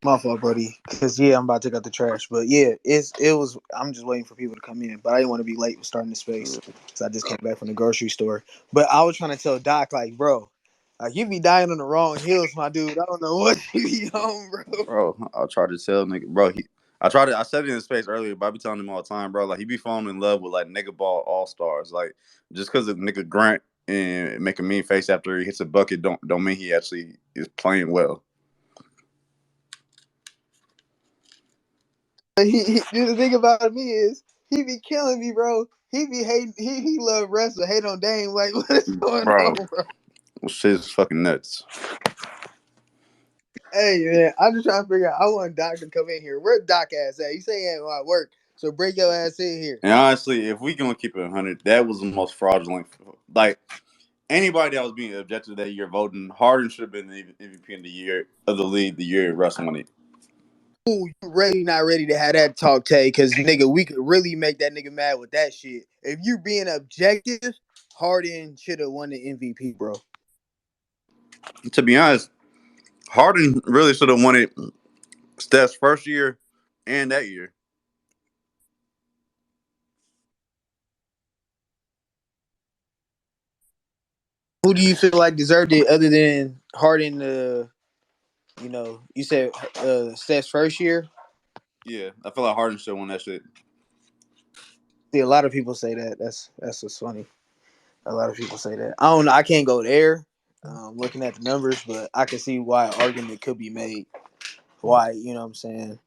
My fault, buddy. Because I'm about to take out the trash. But yeah, it was. I'm just waiting for people to come in, but I didn't want to be late with starting the space because I just came back from the grocery store. But I was trying to tell Doc, like, bro, like you be dying on the wrong hills, my dude. I don't know what you be on, bro. Bro, I try to tell nigga, bro. I said it in his face earlier, but I be telling him all the time, bro. Like he be falling in love with like nigga ball all stars. Like just because of nigga grunt and make a mean face after he hits a bucket, don't mean he actually is playing well. The thing about me is he be killing me, bro. He be hating. He love wrestling. Hate on Dame. Like what is going Bro, on, bro? shit is fucking nuts. Hey man, I'm just trying to figure out. I want Doc to come in here. Where Doc ass at? He say he ain't at work, so bring your ass in here. And honestly, if we gonna keep it 100, that was the most fraudulent. Like anybody that was being objective that year voting, Harden should have been the MVP in the year of the league the year Russ won it. Ooh, you ready? Not ready to have that talk, Tay? Because nigga, we could really make that nigga mad with that shit. If you being objective, Harden should have won the MVP, bro. To be honest, Harden really should have won it Steph's first year and that year. Who do you feel like deserved it other than Harden? You said Steph's first year. Yeah, I feel like Harden should have won that shit. See, a lot of people say that. That's what's funny. A lot of people say that. I don't know. I can't go there. Looking at the numbers, but I can see why an argument could be made. Why, you know what I'm saying?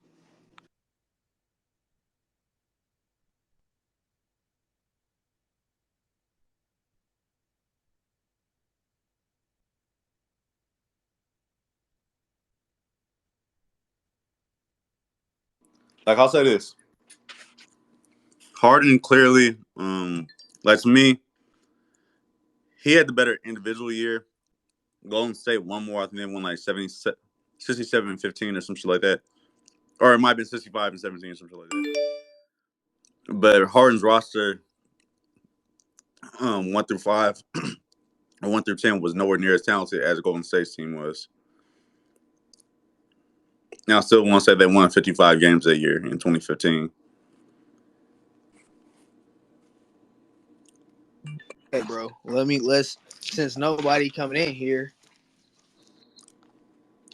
Like I'll say this, Harden clearly, like to me, he had the better individual year. Golden State won more. I think they won like 67 and 15 or some shit like that. Or it might have been 65 and 17 or some shit like that. But Harden's roster, 1 through 5 or 1 through 10, was nowhere near as talented as Golden State's team was. Now, I still want to say they won 55 games that year in 2015. Hey, bro. Let's since nobody coming in here.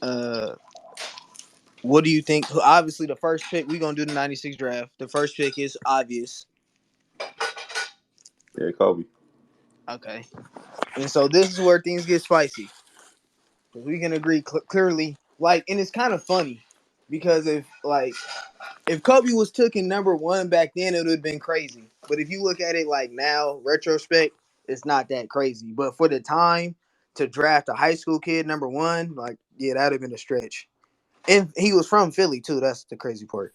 Uh, what do you think? Obviously, the first pick we gonna do the '96 draft. The first pick is obvious. Yeah, Kobe. Okay, and so this is where things get spicy because we can agree clearly. Like, and it's kind of funny because if Kobe was taken number one back then, it would have been crazy. But if you look at it like now, retrospect, it's not that crazy. But for the time to draft a high school kid number one, like yeah, that'd have been a stretch. And he was from Philly too. That's the crazy part.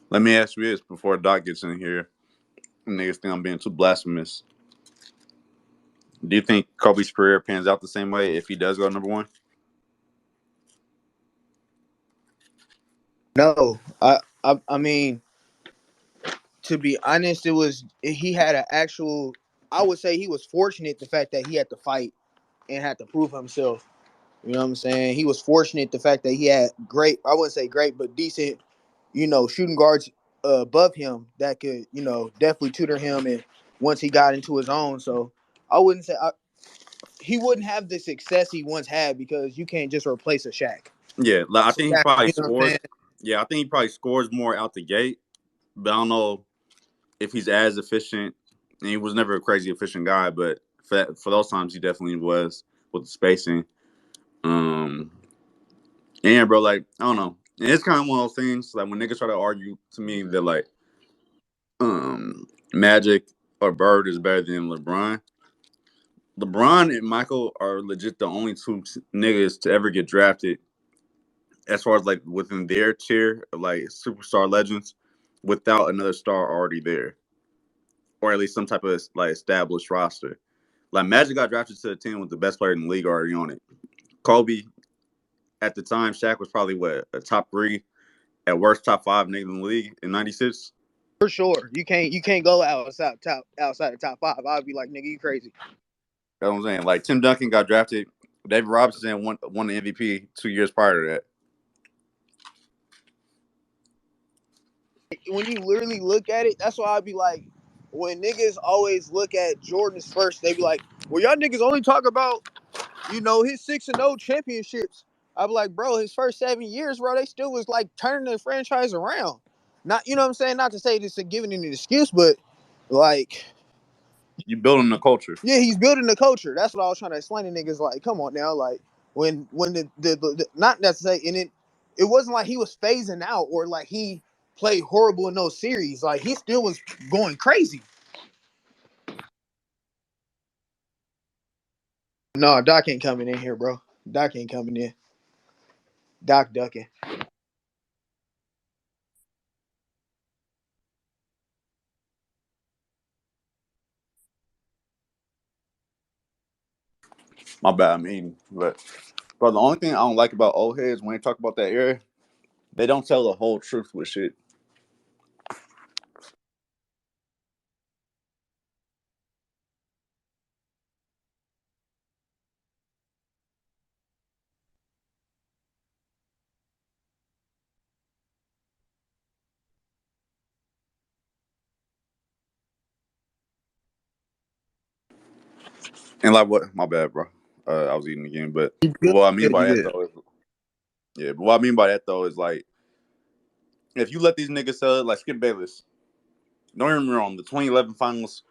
Let me ask you this before Doc gets in here. Niggas think I'm being too blasphemous. Do you think Kobe's career pans out the same way if he does go number one? No, I mean, to be honest, it was he had an actual. I would say he was fortunate the fact that he had to fight and had to prove himself. You know what I'm saying? He was fortunate the fact that he had great. I wouldn't say great, but decent. Shooting guards above him that could definitely tutor him and once he got into his own. So I wouldn't say he wouldn't have the success he once had because you can't just replace a Shaq. Yeah, like I So think he Shaq, probably you know what I'm saying? scores. Yeah, I think he probably scores more out the gate, but I don't know if he's as efficient. And he was never a crazy efficient guy, but for those times he definitely was with the spacing. Um, yeah, bro, like I don't know. And it's kind of one of those things like when niggas try to argue to me that like Magic or Bird is better than LeBron. LeBron and Michael are legit the only two niggas to ever get drafted as far as like within their tier of like superstar legends without another star already there, or at least some type of like established roster. Like Magic got drafted to the team with the best player in the league already on it. Kobe at the time, Shaq was probably what a top three, at worst top five nigga in the league in '96. For sure. You can't go outside the top five. I'd be like, nigga, you crazy. That's what I'm saying. Like Tim Duncan got drafted. David Robinson won the MVP 2 years prior to that. When you literally look at it, that's why I'd be like, when niggas always look at Jordan's first, they be like, well, y'all niggas only talk about, his 6-0 championships. I'd be like, bro, his first 7 years, bro, they still was like turning the franchise around. Not, you know what I'm saying? Not to say this and giving an excuse, but like, You building the culture. yeah, he's building the culture. That's what I was trying to explain to niggas. Like, come on now, like when the not necessarily, and it wasn't like he was phasing out or like he played horrible in those series. Like he still was going crazy. No, Doc ain't coming in here, bro. Doc ain't coming in. Doc ducking. My bad, I'm eating. But the only thing I don't like about old heads when they talk about that era, they don't tell the whole truth with shit. And like what? My bad, bro. I was eating again, but You good? what I mean Good, by you that good. though is, yeah. But what I mean by that though is like, if you let these niggas sell it, like Skip Bayless, don't get me wrong, the 2011 finals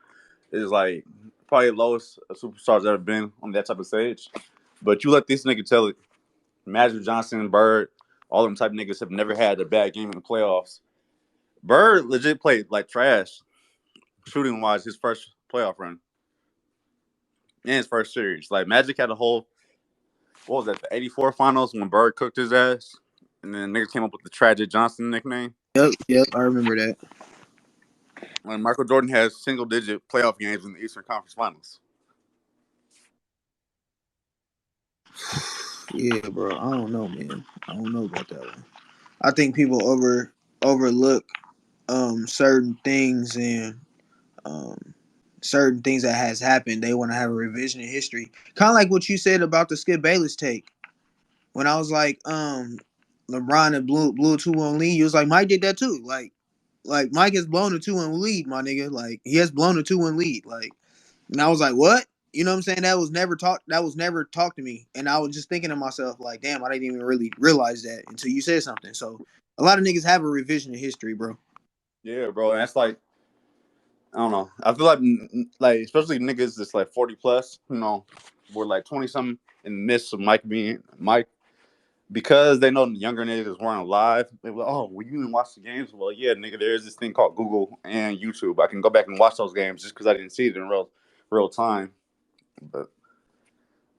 is like probably the lowest a superstar's ever been on that type of stage. But you let this nigga tell it, Magic Johnson, Bird, all them type of niggas have never had a bad game in the playoffs. Bird legit played like trash, shooting wise, his first playoff run in his first series. Like Magic had a whole, what was that, the '84 finals when Bird cooked his ass, and then niggas came up with the Tragic Johnson nickname. Yep, yep, I remember that. When Michael Jordan has single digit playoff games in the Eastern Conference Finals. Yeah, bro. I don't know, man. I don't know about that one. I think people overlook certain things and um certain things that has happened. They want to have a revision in history. Kind of like what you said about the Skip Bayless take. When I was like, LeBron and blew a 2-1 lead, you was like, Mike did that too. Like Mike has blown a 2-1 lead, my nigga. Like he has blown a 2-1 lead. Like, and I was like, what? You know what I'm saying? That was never talked. That was never talked to me. And I was just thinking to myself, like, damn, I didn't even really realize that until you said something. So a lot of niggas have a revision of history, bro. Yeah, bro. And that's like, I don't know. I feel like especially niggas that's like 40 plus, were like 20 something in the midst of Mike because they know the younger niggas weren't alive. They were like, oh, well, you didn't watch the games? Well, yeah, nigga, there's this thing called Google and YouTube. I can go back and watch those games just because I didn't see it in real time. But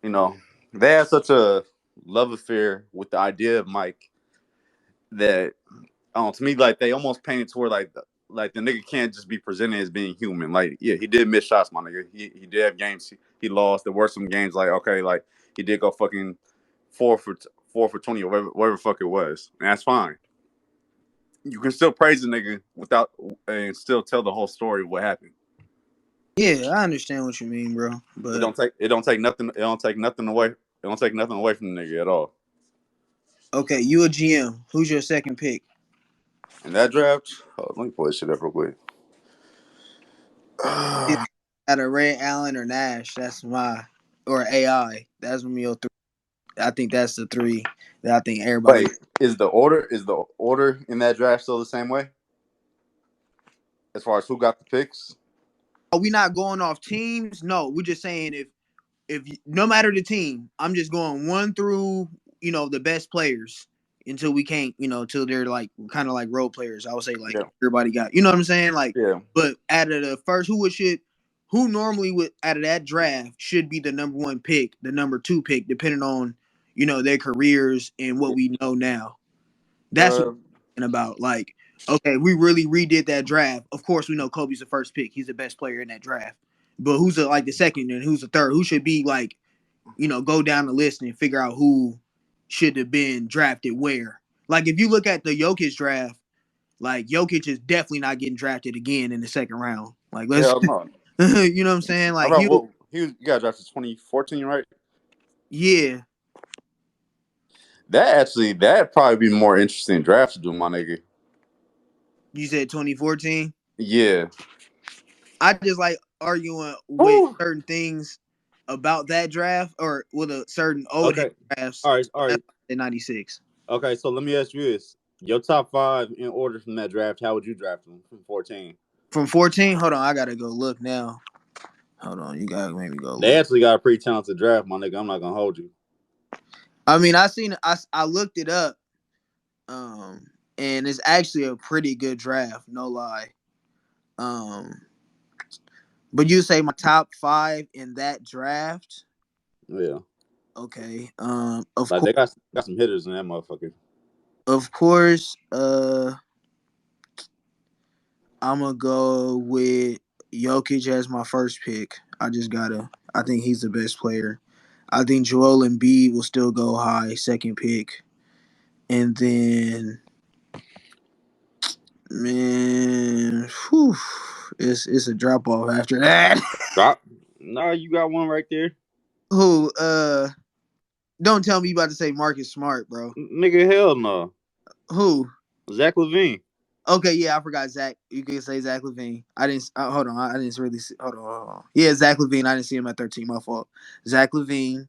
you know, they had such a love affair with the idea of Mike that to me, like they almost painted toward like the nigga can't just be presented as being human. Like, yeah, he did miss shots, my nigga. He did have games he lost. There were some games like okay, like he did go fucking 4 for 20 or whatever the fuck it was, and that's fine. You can still praise the nigga without and still tell the whole story of what happened. Yeah, I understand what you mean, bro. But It don't take nothing. It don't take nothing away. It don't take nothing away from the nigga at all. okay, you a GM. Who's your second pick? In that draft, let me pull this shit up real quick. It's out of Ray Allen or Nash. That's my or AI. That's gonna be your three. I think that's the three that I think everybody. Wait, is the order in that draft still the same way as far as who got the picks? Are we not going off teams? No, we're just saying if no matter the team, I'm just going one through the best players until we can't until they're like kind of like role players. I would say like Yeah, everybody got what I'm saying like, yeah. but out of the first, who normally would out of that draft should be the number one pick, the number two pick, depending on their careers and what we know now. That's what Uh, I'm talking about. Like, okay, we really redid that draft. Of course, we know Kobe's the first pick. He's the best player in that draft. But who's like the second and who's the third? Who should be like, go down the list and figure out who should have been drafted where. Like, if you look at the Jokic draft, like Jokic is definitely not getting drafted again in the second round. Like, let's, hell no. you know what I'm saying? I Like, remember he'll what. You got drafted 2014, right? Yeah, That'd probably be more interesting draft to do, my nigga. you said 2014. Yeah. I just like arguing with Woo. certain things about that draft or with a certain old head Okay. drafts. All right. All That's right. in '96. Okay. So let me ask you this: your top five in order from that draft. How would you draft them from 14? From 14, hold on, I gotta go look now. Hold on, you gotta make me go They look. actually got a pretty talented draft, my nigga. I'm not gonna hold you. I mean, I looked it up, um, and it's actually a pretty good draft, no lie. Um, but you say my top five in that draft? Yeah. Okay. Like they got some hitters in that motherfucker. Of course. I'm gonna go with Jokic as my first pick. I just gotta. I think he's the best player. I think Joel Embiid will still go high, second pick, and then man, whew, it's a drop off after that. Drop. Nah, you got one right there. Who? Don't tell me you about to say Marcus Smart, bro. Nigga, hell no. Who? Zach Levine. Okay, yeah, I forgot Zach. You could say Zach Levine. I didn't. Hold on, I didn't really see. Hold on. Yeah, Zach Levine. I didn't see him at 13. My fault. Zach Levine,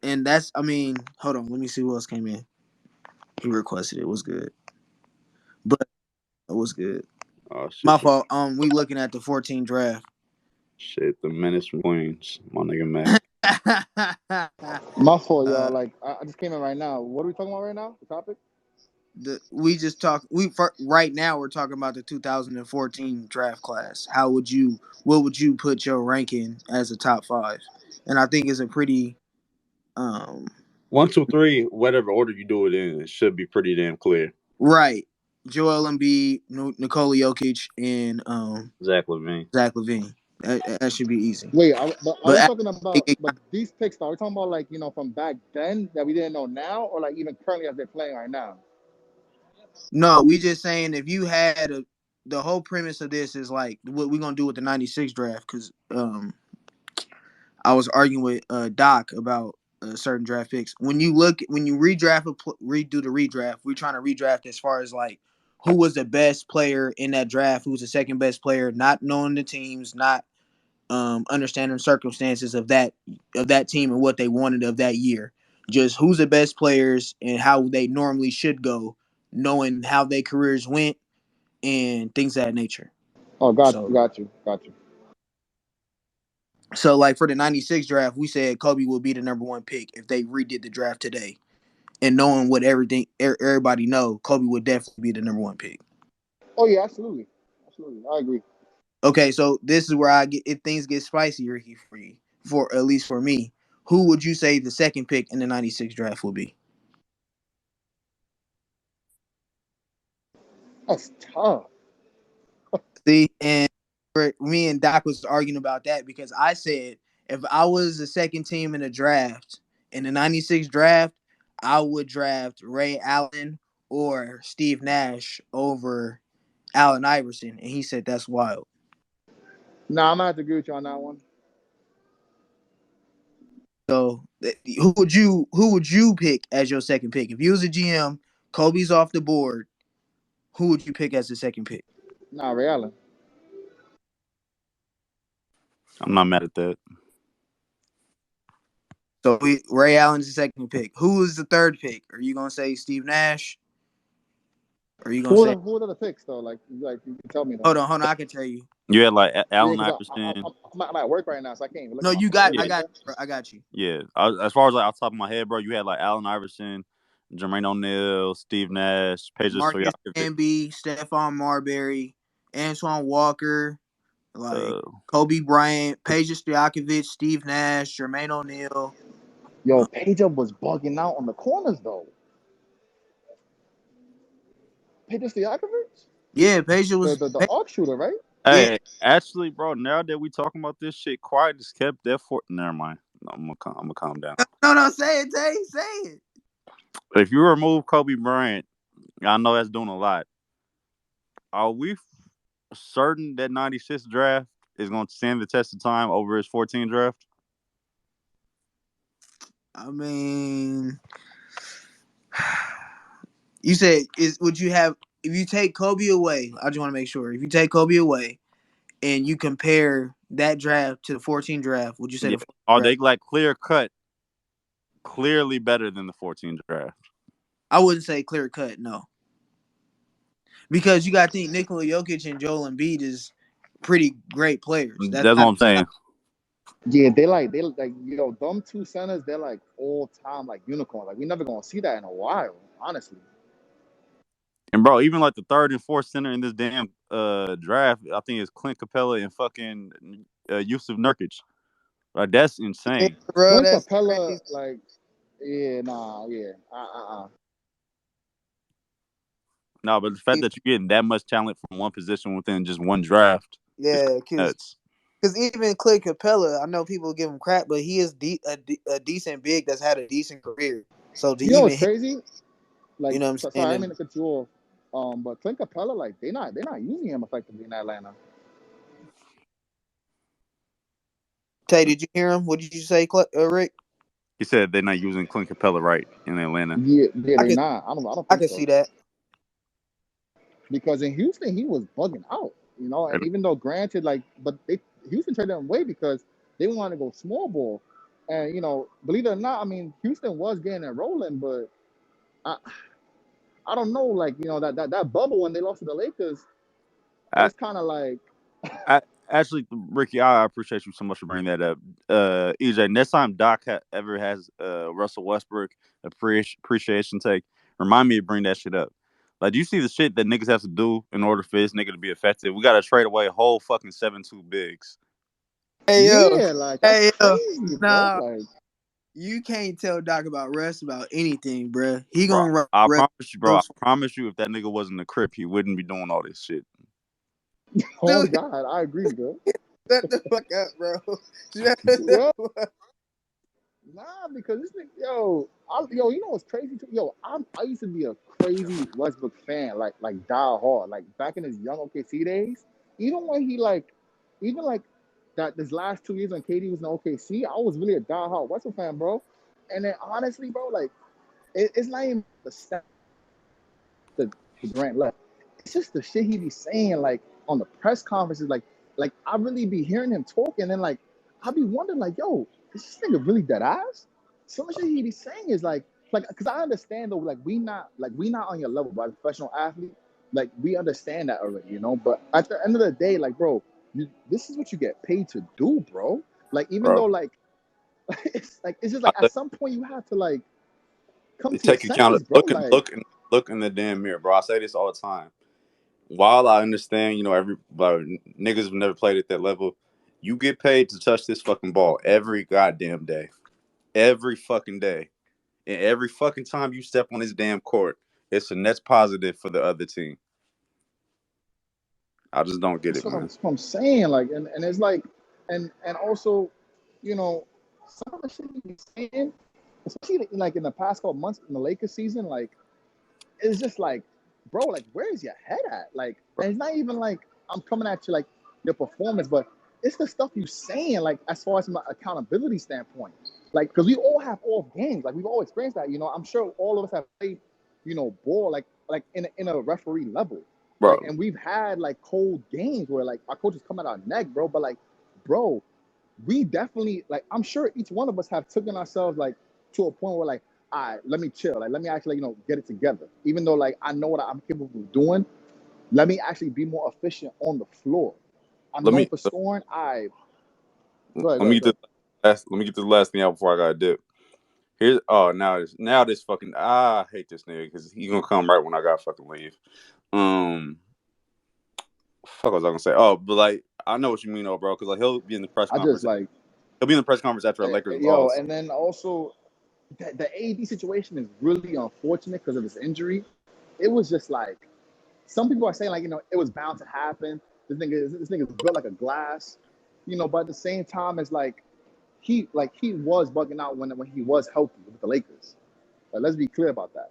and that's. I mean, hold on. Let me see who else came in. He requested it. Was good, but it was good. Oh shit. My fault. We looking at the 14 draft. Shit, the menace from Queens. My nigga Mac. My fault, y'all. uh, Like, I just came in right now. What are we talking about right now? The topic? we just talk. Right now we're talking about the 2014 draft class. How would you? What would you put your ranking as a top five? And I think it's a pretty um One, two, three, whatever order you do it in, it should be pretty damn clear. right. Joel Embiid, Nikola Jokic, and Zach Levine. Zach Levine. That should be easy. Wait, but are But we as talking about, it but these picks, are we talking about like, from back then that we didn't know now, or like even currently as they're playing right now? no, we just saying if you had the whole premise of this is like what we gonna do with the '96 draft because I was arguing with Doc about certain draft picks. When you redo the redraft, we're trying to redraft as far as like who was the best player in that draft, who was the second best player, not knowing the teams, not understanding circumstances of that team and what they wanted of that year. Just who's the best players and how they normally should go, knowing how their careers went and things of that nature. Oh, So got you. so like for the '96 draft, we said Kobe will be the number one pick if they redid the draft today. And knowing what everybody know, Kobe would definitely be the number one pick. Oh yeah, absolutely, absolutely. I agree. Okay, so this is where I get if things get spicier here for you, for at least for me. Who would you say the second pick in the '96 draft would be? That's tough. See, and me and Doc was arguing about that because I said if I was the second team in the draft in the '96 draft, I would draft Ray Allen or Steve Nash over Allen Iverson, and he said that's wild. Nah, I'm gonna have to agree with you on that one. So who would you pick as your second pick if you was a GM? Kobe's off the board. Who would you pick as the second pick? Nah, Ray Allen. I'm not mad at that. So Ray Allen's the second pick. Who is the third pick? Are you gonna say Steve Nash? Or are you gonna say? Who are the picks though? Like you can tell me though. Hold on. I can tell you. You had like Yeah, Allen because Iverson. I'm at work right now, so I can't even look No, at my you phone. got. What I you Yeah, got. said? I got you. yeah. As far as like off the top of my head, bro, you had like Allen Iverson, Jermaine O'Neal, Steve Nash, Pedro Marcus Stojakovic. Camby, Stephon Marbury, Antoine Walker, like Uh, Kobe Bryant, Peja Stojakovic, Steve Nash, Jermaine O'Neal. Yo, Page Up was bugging out on the corners though. Page Stojakovic, Yeah, Peja the was. the the arc shooter, right? Yeah. hey, actually, bro, now that we talking about this shit, quiet just kept that for. Never mind. I'm gonna calm down. No. Say it, Tay. Say it. If you remove Kobe Bryant, I know that's doing a lot. Are we certain that '96 draft? is going to stand the test of time over his 14 draft? I mean, you said would you have if you take Kobe away? I just want to make sure if you take Kobe away and you compare that draft to the 14 draft, would you say Yeah. the 14 Are draft? they like clear cut, clearly better than the 14 draft? I wouldn't say clear cut, no, because you got to think Nikola Jokic and Joel Embiid is pretty great players. That's That's what not I'm saying. Yeah, they like yo, them two centers, they're like all time like unicorn. Like we never gonna see that in a while, honestly. And bro, even like the third and fourth center in this damn draft, I think it's Clint Capella and fucking Yusuf Nurkic. Like that's yeah, insane. bro. Clint That's Capella, crazy. like, yeah, nah, yeah, No, but the fact that you're getting that much talent from one position within just one draft is Yeah, because nuts. even Clint Capella, I know people give him crap, but he is a decent big that's had a decent career. So to You know what's even hit, crazy? you Like, know what I'm saying? sorry, I And mean to cut you off. But Clint Capella, like, they're not using him effectively in Atlanta. Tay, did you hear him? What did you say, Rick? He said they're not using Clint Capella right in Atlanta. Yeah, I they could not. I don't I think could see so. that. Because in Houston, he was bugging out, you know. And And even though, granted, like, but Houston traded him away because they wanted to go small ball. And believe it or not, I mean, Houston was getting it rolling, but I, I don't know, like, that bubble when they lost to the Lakers, I, it's kind of like, I actually, Ricky, I appreciate you so much for bringing that up. EJ, next time Doc ever has Russell Westbrook appreciation take, remind me to bring that shit up. Like, do you see the shit that niggas have to do in order for this nigga to be effective? We got to trade away a whole fucking 7-2 bigs. Hey yo, yeah, like that's hey yo, crazy, bro. nah, Like, you can't tell Doc about Russ about anything, bruh. He Bro, gonna I Russ. promise you, bro. I promise you, if that nigga wasn't a crip, he wouldn't be doing all this shit. oh Dude, God, I agree, bro. shut the fuck up, bro. Shut the Yeah, fuck. nah, because this nigga, you know what's crazy too? I used to be a crazy Westbrook fan, like die hard, like back in his young OKC days. Even when he even like that this last 2 years when KD was in OKC, I was really a die hard Westbrook fan, bro. And then honestly, bro, like it's not even the stat the Durant left. It's just the shit he be saying, like on the press conferences, like I really be hearing him talk, and then like I be wondering, like, yo, is this nigga really dead ass? Some of the shit he be saying is like, because I understand though, like we not on your level, bro. As a professional athlete, like we understand that already, you know. But at the end of the day, like, bro, this is what you get paid to do, bro. Like even though Bro, like it's just I like at some point you have to like come to your take account of senses, bro. Like look in the damn mirror, bro. I say this all the time. While I understand, every but niggas have never played at that level, you get paid to touch this fucking ball every goddamn day, every fucking day, and every fucking time you step on this damn court, it's a net positive for the other team. I just don't get it, man. That's what I'm saying. Like, and it's like, and also, some of the shit he's saying, especially like in the past couple months in the Lakers season, like it's just like, bro, like where is your head at? Like, and it's not even like I'm coming at you like your performance, but it's the stuff you saying, like as far as from an accountability standpoint. Like, because we all have off games, like we've all experienced that. I'm sure all of us have played, ball like in a referee level. Like, Bro, and we've had like cold games where like our coaches come at our neck, bro. But like, bro, we definitely like I'm sure each one of us have taken ourselves like to a point where like, all right, let me chill. Like let me actually, get it together. Even though like I know what I'm capable of doing, let me actually be more efficient on the floor. I'm let known me for scoring. I go ahead, let go me ahead, get go this ahead. let me get this last thing out before I gotta dip. Here's now this fucking I hate this nigga because he gonna come right when I gotta fucking leave. Um, fuck was I gonna say? Oh, but like I know what you mean, though, bro. Because like he'll be in the press I just conference. like He'll be in the press conference after a Lakers yo, loss. and then also the AD situation is really unfortunate because of his injury. It was just like some people are saying like it was bound to happen. This nigga is built like a glass, But at the same time, it's like he was bugging out when he was healthy with the Lakers. Like, let's be clear about that.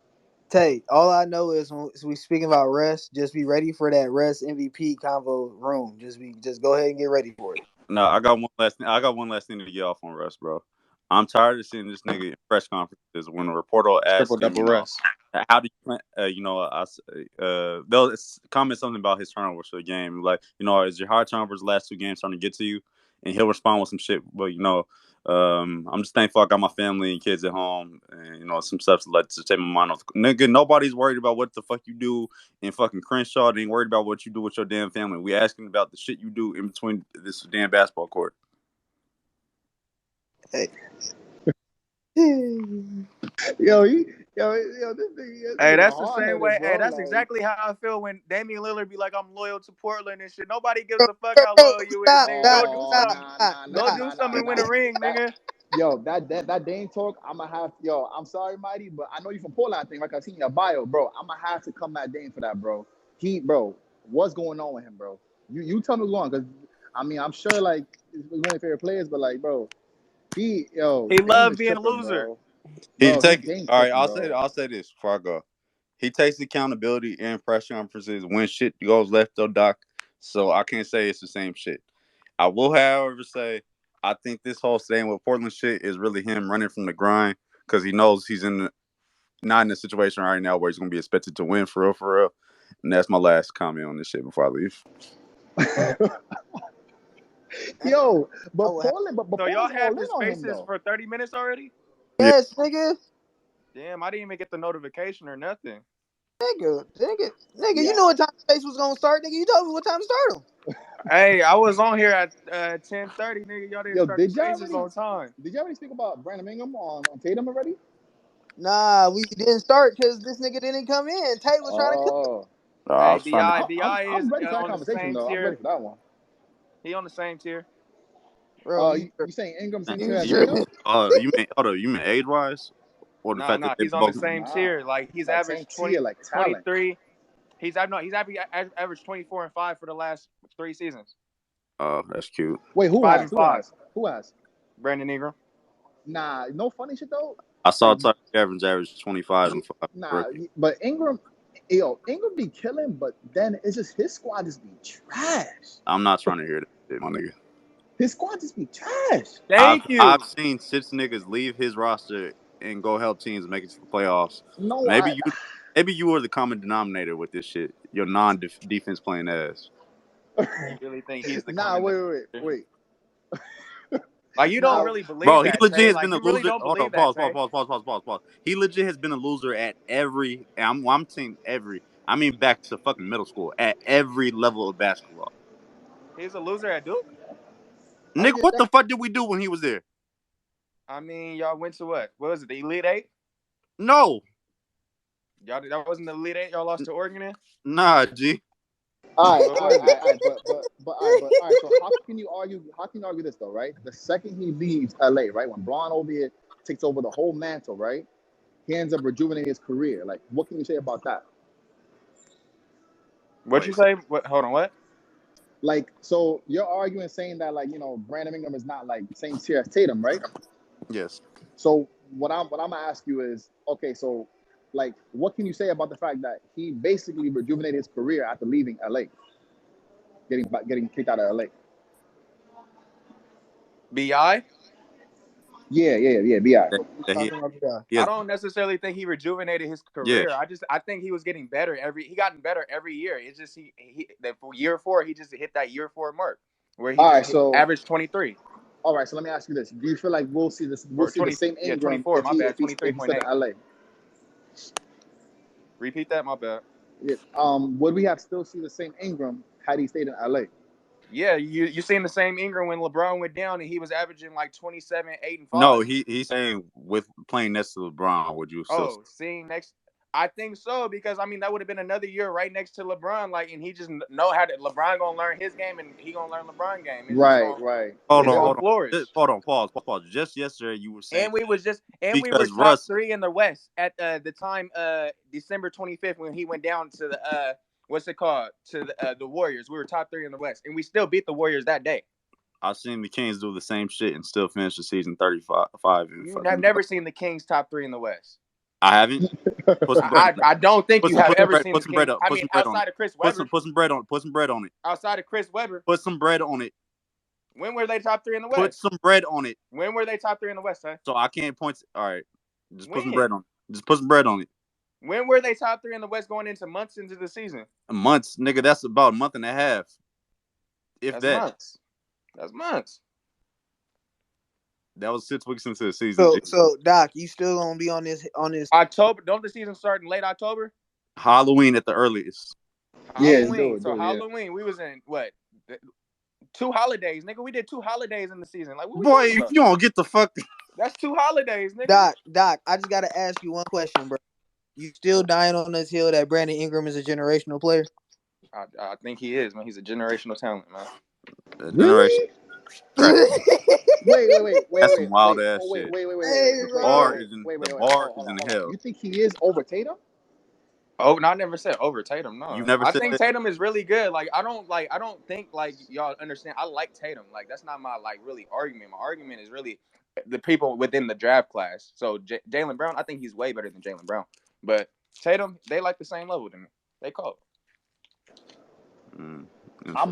Tay, all I know is when we speaking about rest, just be ready for that rest MVP convo room. Just go ahead and get ready for it. No, I got one last thing. I got one last thing to get off on Russ, bro. I'm tired of seeing this nigga in press conferences when a reporter will Triple ask him, double rest. how do you plan, they'll comment something about his turnovers for the game, like, is your hard turnovers the last two games starting to get to you? And he'll respond with some shit, but I'm just thankful I got my family and kids at home, and some stuff to let to take my mind off. Nigga, nobody's worried about what the fuck you do in fucking Crenshaw. They ain't worried about what you do with your damn family. We asking about the shit you do in between this damn basketball court. Hey. This Hey, nigga that's the hard same headed, way. Hey, bro. that's Like, exactly how I feel when Damian Lillard be like, "I'm loyal to Portland and shit." Nobody gives a fuck how loyal you is, Stop, nigga. Go stop, do oh, something. Go do something and win a nah. ring, That nigga. that Dane talk, I'ma have I'm sorry, Mighty, but I know you from Portland, I think, like I seen your bio, bro. I'ma have to come at Dane for that, bro. Bro, what's going on with him, bro? You tell me what's going on, because I mean, I'm sure like he's one of your favorite players, but like, bro, He Dame love is being a tripping, loser. bro. He Bro, he take Dame all right. tripping, bro. I'll say this before I go. He takes accountability in press conferences when shit goes left or doc. So I can't say it's the same shit. I will, however, say I think this whole staying with Portland shit is really him running from the grind because he knows he's not in a situation right now where he's gonna be expected to win for real, for real. And that's my last comment on this shit before I leave. Yo, I but would have So y'all Portland's all had in the on him spaces though. for 30 minutes already? Yeah. yes, nigga. Damn, I didn't even get the notification or nothing. Nigga, you Yeah. know what time space was gonna start, nigga. You told me what time to start them. Hey, I was on here at 10:30, nigga. Y'all didn't Yo, start the spaces on time. did y'all already speak about Brandon Ingram on Tatum already? Nah, we didn't start because this nigga didn't come in. Tay was trying to cook. Oh, I Hey, was trying to. Di is I'm ready for that on the conversation same though. I'm ready tier. for that one. He on the same tier. Bro, you You saying Ingram same tier you as You Tatum? tripping. you mean hold up? You mean age wise, or the No, fact that no, they he's on the both? same Nah, tier. Like he's like same averaged tier, 20, like talent. 23. He's averaged 24 and 5 for the last 3 seasons. Oh, that's cute. Wait, who Five has? and Who five. has? Who has? Brandon Ingram. Nah, no funny shit though. I saw Like, Tyler Evans average 25 and 5 nah, rookie. but Ingram be killing, but then it's just his squad just be trash. I'm not trying to hear that shit, my nigga. His squad just be trash. Thank I've you. seen 6 niggas leave his roster and go help teams make it to the playoffs. No, Maybe you are the common denominator with this shit. Your defense playing ass. You really think he's the nah, common wait. denominator? Like you don't Nah, really believe Bro, he that, legit Tay. has Like been a you really loser. don't Hold on, believe that, pause, pause, Tay. pause, pause, pause, pause, pause. He legit has been a loser at every. I'm saying every. I mean, back to fucking middle school at every level of basketball. He's a loser at Duke. I Nigga, get what that. the fuck did we do when he was there? I mean, y'all went to what? What was it? The Elite Eight? No, Y'all that wasn't the Elite Eight. Y'all lost N- to Oregon in. nah, G. What was it? all right. So how can you argue this though, right? The second he leaves LA, right, when Braun over here takes over the whole mantle, right? He ends up rejuvenating his career. Like, what can you say about that? What you Wait, say? What? Hold on. What? Like, so you're arguing saying that like Brandon Ingram is not like same tier as Tatum, right? yes. So what I'm gonna ask you is, okay, so like, what can you say about the fact that he basically rejuvenated his career after leaving LA, getting kicked out of LA? Bi. Yeah, Bi. That Talking about the guy. he I has, don't necessarily think he rejuvenated his yeah. career. I think he was getting better he gotten better every year. It's just that for year 4 he just hit that year 4 mark where he All just right, so averaged 23 all right, so let me ask you this: do you feel like we'll or see the 20. same Yeah, Ingram 24. My bad. if he stayed in 23.8. LA? Repeat that. My bad. Yeah, would we have still see the same Ingram had he stayed in LA? Yeah, you seen the same Ingram when LeBron went down and he was averaging like 27, 8, and No, 5. he's saying with playing next to LeBron, would you still? Oh, seeing next. I think so because I mean that would have been another year right next to LeBron, like, and he just know how to. LeBron gonna learn his game and he gonna learn LeBron game. Right. Hold It's on, Yeah, gonna hold on. flourish. Hold on, pause. Just yesterday, you were saying And we were because top Russ. 3 in the West at the time December 25th when he went down to the what's it called to the Warriors. We were top 3 in the West and we still beat the Warriors that day. I've seen the Kings do the same shit and still finish the season 35 and You 5. have never seen the Kings top 3 in the West. I haven't. Put some bread on it. I don't think you have ever seen Put the some King. bread on. I Put mean, some bread on it. outside of Chris Webber. Put some bread on it. Put some bread on it. Outside of Chris Webber. Put some bread on it. When were they top 3 in the West? Put some bread on it. When were they top 3 in the West, huh? So I can't point. All right. Just when? Put some bread on it. Just put some bread on it. When were they top 3 in the West going into months into the season? Months, nigga. That's about a month and a half. If That's that. months. That's months. That was 6 weeks into the season. So Doc, you still gonna be on this October? Don't the season start in late October? Halloween at the earliest. Halloween. Yeah, Halloween, we was in what? 2 holidays, nigga. We did 2 holidays in the season. Like, what boy, if you don't get the fuck. That's 2 holidays, nigga. Doc, I just gotta ask you one question, bro. You still dying on this hill that Brandon Ingram is a generational player? I think he is, man. He's a generational talent, man. Really? Wait. That's some wild ass shit. Wait. The bar is in hell. You think he is over Tatum? Oh, no, I never said over Tatum. No, You never I said think that? Tatum is really good. Like, I don't think like y'all understand. I like Tatum. Like, that's not my really argument. My argument is really the people within the draft class. So Jaylen Brown, I think he's way better than Jaylen Brown. But Tatum, they like the same level to me. They call. I'm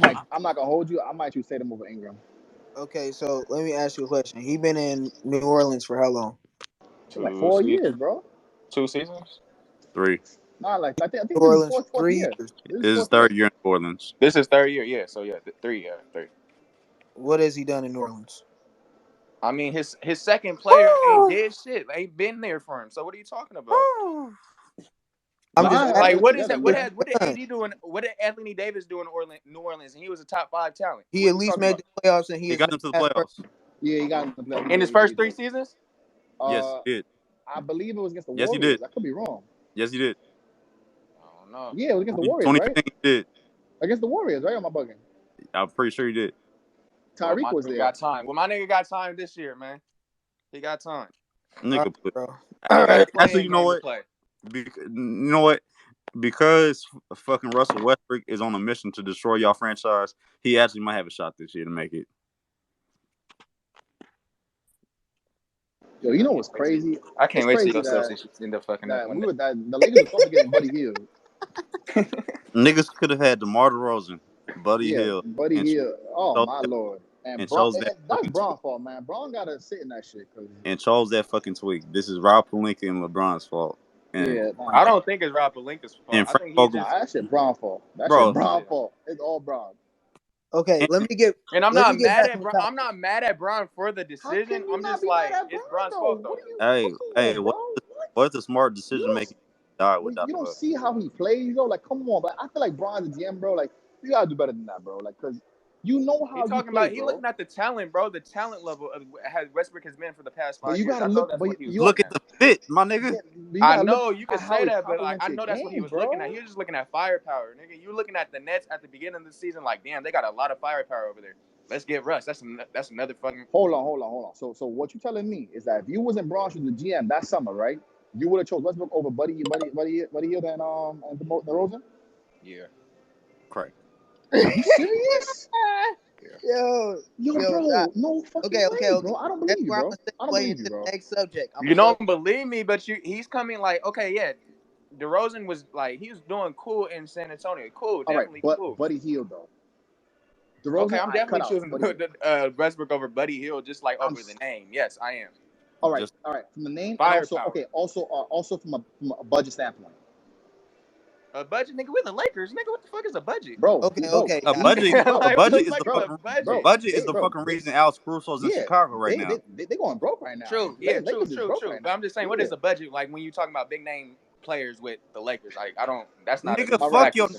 not gonna hold you. I might choose Tatum over Ingram. Okay, so let me ask you a question. He been in New Orleans for how long? Like 4 years, bro. 2 seasons? 3. Nah, like I think New this Orleans is fourth 3 year. years. This is his third year in New Orleans. This is 3rd year, yeah. So yeah, 3, 3. What has he done in New Orleans? I mean, his second player ain't did shit. Ain't been there for him. So what are you talking about? I'm just like, what is that? What together, did AD doing? What did Anthony Davis do in New Orleans? And he was a top 5 talent. he at least made the playoffs, and He got them to the playoffs. Yeah, he got in the playoffs. In his first 3 seasons? Yes, he did. I believe it was against the Yes, Warriors. he did. I could be wrong. Yes, he did. I don't know. Yeah, it was against the Warriors, right? 2015 he did. Against the Warriors, right? Am I bugging? I'm pretty sure he did. Tyreek was there. Got time. Well, my nigga got time this year, man. He got time. Nigga, bro. Actually, you know what? You know what? Because fucking Russell Westbrook is on a mission to destroy y'all franchise, he actually might have a shot this year to make it. Yo, you know what's crazy? I can't wait to see yourself end up fucking up. The Lakers were supposed to get Buddy Hield. Niggas could have had DeMar DeRozan, Buddy Hield. Buddy Hield. Oh my lord! And chose that. That's Braun's fault, man. Braun gotta sit in that shit. And chose that fucking tweak. This is Rob Pelinka and LeBron's fault. And, I don't think it's Rob Pelinka's fault. And I think that shit Braun's fault. That shit Braun's fault. It's all Braun. Okay, let me get. And I'm not mad at Braun. I'm not mad at Braun for the decision. I'm just like, it's Braun's fault though. Hey, what's the smart decision making? You don't see how he plays though. Like, come on, but I feel like Braun's a GM, bro. Like, you gotta do better than that, bro. Like, cause you know how he's talking about. He looking at the talent, bro. The talent level of Westbrook has been for the past 5 years. You gotta look. Look at the fit, my nigga. I know you can say that, but like, I know that's what he was looking at. He was just looking at firepower, nigga. You looking at the Nets at the beginning of the season, like, damn, they got a lot of firepower over there. Let's get Russ. That's another fucking. Hold on. So what you telling me is that if you wasn't Braun was the GM that summer, right? You would have chose Westbrook over Buddy Hield and DeRozan? Yeah. Correct. Are you serious? Yo, bro, no fucking way, bro. I don't believe you, bro. I don't believe you, bro. Next subject. You don't believe me, but he's coming like, okay, yeah. DeRozan was like, he was doing cool in San Antonio. Cool, definitely cool. Buddy Hield, though. DeRozan, okay, I'm definitely choosing Westbrook over Buddy Hield, just like over the name. Yes, I am. All right. From the name, also from a budget standpoint. A budget, nigga. We're the Lakers, nigga. What the fuck is a budget, bro? Okay. A budget is the fucking reason Alex Caruso's in Chicago right now. They going broke right now. True. But I'm just saying, what is a budget like when you talking about big name players with the Lakers? Like, I don't. That's not. Nigga,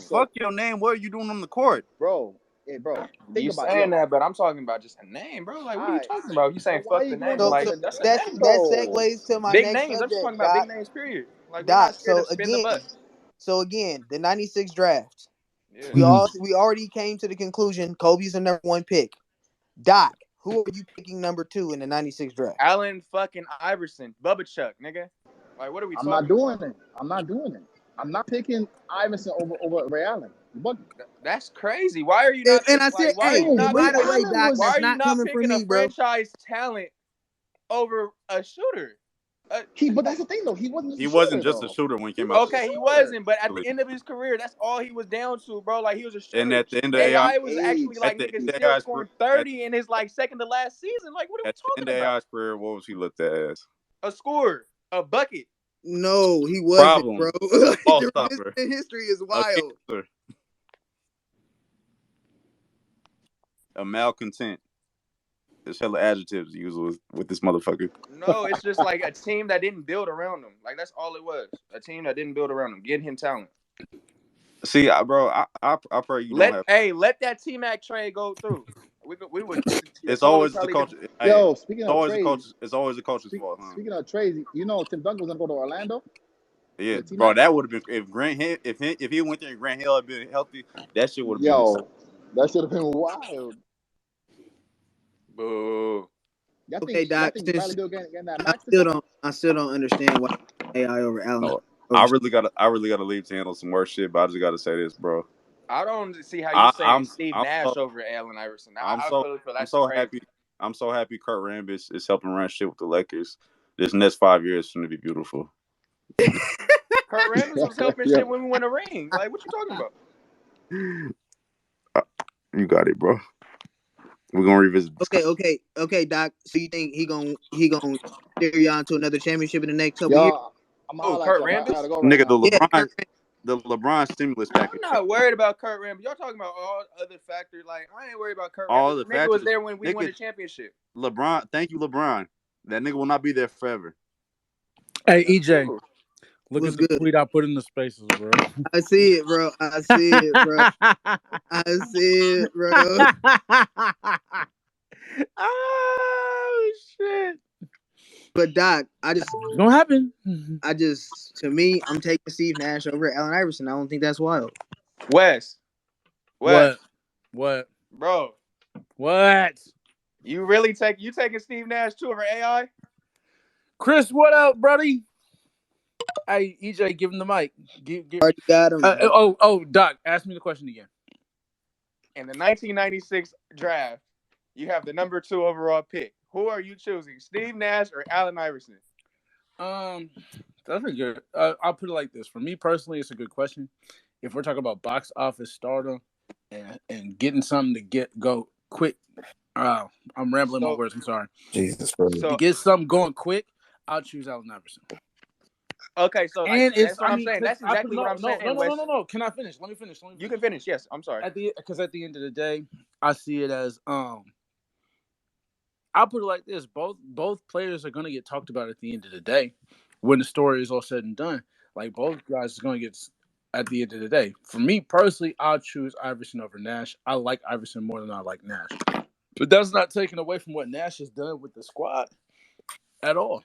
fuck your name. What are you doing on the court, bro? Hey, bro. You saying that, but I'm talking about just a name, bro. Like, what are you talking about? You saying fuck the name? Like, that segues to my big next names. subject, I'm just talking about big names. Period. Like, Doc. So again, the '96 draft. Yeah. We already came to the conclusion Kobe's the number 1 pick. Doc, who are you picking number 2 in the '96 draft? Allen fucking Iverson, Bubba Chuck, nigga. Like, what are we talking about? I'm not doing it. I'm not picking Iverson over Ray Allen. That's crazy. Why are you not? And I said, by the way, Doc, why that's are you not coming from me, bro. Franchise talent over a shooter? But that's the thing though. He wasn't just He a wasn't shooter just a though. shooter when he He came out wasn't the a Okay, he shooter. wasn't, but at the league. end of his career, that's all he was down to, bro. Like he was a And shooter. at the end of AI, AI was Age. actually at like the niggas end of still AI's career, scoring 30 in his like second to last season. Like, what are we at the end talking of about? AI's career, what was he looked at as? A score, a bucket. No, he wasn't, bro. Problem. Like, Ball the stopper. history is A wild. cancer. A malcontent. There's hella adjectives used with this motherfucker. No, it's just like a team that didn't build around him. Like that's all it was. A team that didn't build around him, getting him talent. See, bro, I pray you don't have. Let that T Mac trade go through. We would It's totally always the probably culture. Hey, Yo, speaking of trades, It's always the culture's fault, huh? speaking of trades, you know Tim Duncan was gonna go to Orlando Yeah, with T bro, Mac. that would have been if Grant Hill, if he went there and Grant Hill had been healthy, that shit would have been insane. Yo, that should have been wild. boo. Okay, Y'all Doc. think Since Bradley Beal getting that max I still don't understand why AI over Allen. No, Over I really gotta leave to handle some worse shit. But I just gotta say this, bro. I don't see how you saying Steve I'm Nash so over Allen Iverson. I'm I so feel I'm that's so crazy. happy. I'm so happy Kurt Rambis is helping run shit with the Lakers. This next 5 years is gonna be beautiful. Kurt Rambis was helping Yeah. shit when we win a ring. Like, what you talking about? You got it, bro. We're gonna revisit this. Okay, Doc. So you think he gonna steer y'all into another championship in the next couple years? Yo, I'm gonna Oh, holler at Kurt y'all, but I Rambis? gotta go right Nigga, now. Yeah, Kurt, The LeBron stimulus I'm package. not worried about Kurt Rambis. Y'all talking about all other factors. Like, I ain't worried about Kurt All Rambis. the The nigga was factors. there when we won Nigga, the championship. LeBron, thank you, LeBron. That nigga will not be there forever. Hey, That's EJ, cool. look was at the good. tweet I put in the spaces, bro. I see it, bro. I see it, bro. I see it, bro. Oh shit! But Doc, It's gonna happen. to me, I'm taking Steve Nash over Allen Iverson. I don't think that's wild. Wes, What? What? bro, What? you really taking Steve Nash too over AI? Chris, what up, buddy? Hey, EJ, give him the mic. Already got him. Doc, ask me the question again. In the 1996 draft, you have the number 2 overall pick. Who are you choosing, Steve Nash or Allen Iverson? That's pretty good. I'll put it like this. For me personally, it's a good question. If we're talking about box office stardom and getting something to go quick, I'm rambling my words. I'm sorry. Jesus Christ. To So get something going quick, I'll choose Allen Iverson. okay, so like And it's, that's what I'm saying. That's I put exactly what I'm saying, Wes. no. Can I finish? Let me finish. You can finish. Yes, I'm sorry. Because at the end of the day, I see it as I'll put it like this: both players are going to get talked about at the end of the day when the story is all said and done. Like both guys are going to get at the end of the day. For me personally, I'll choose Iverson over Nash. I like Iverson more than I like Nash, but that's not taken away from what Nash has done with the squad at all.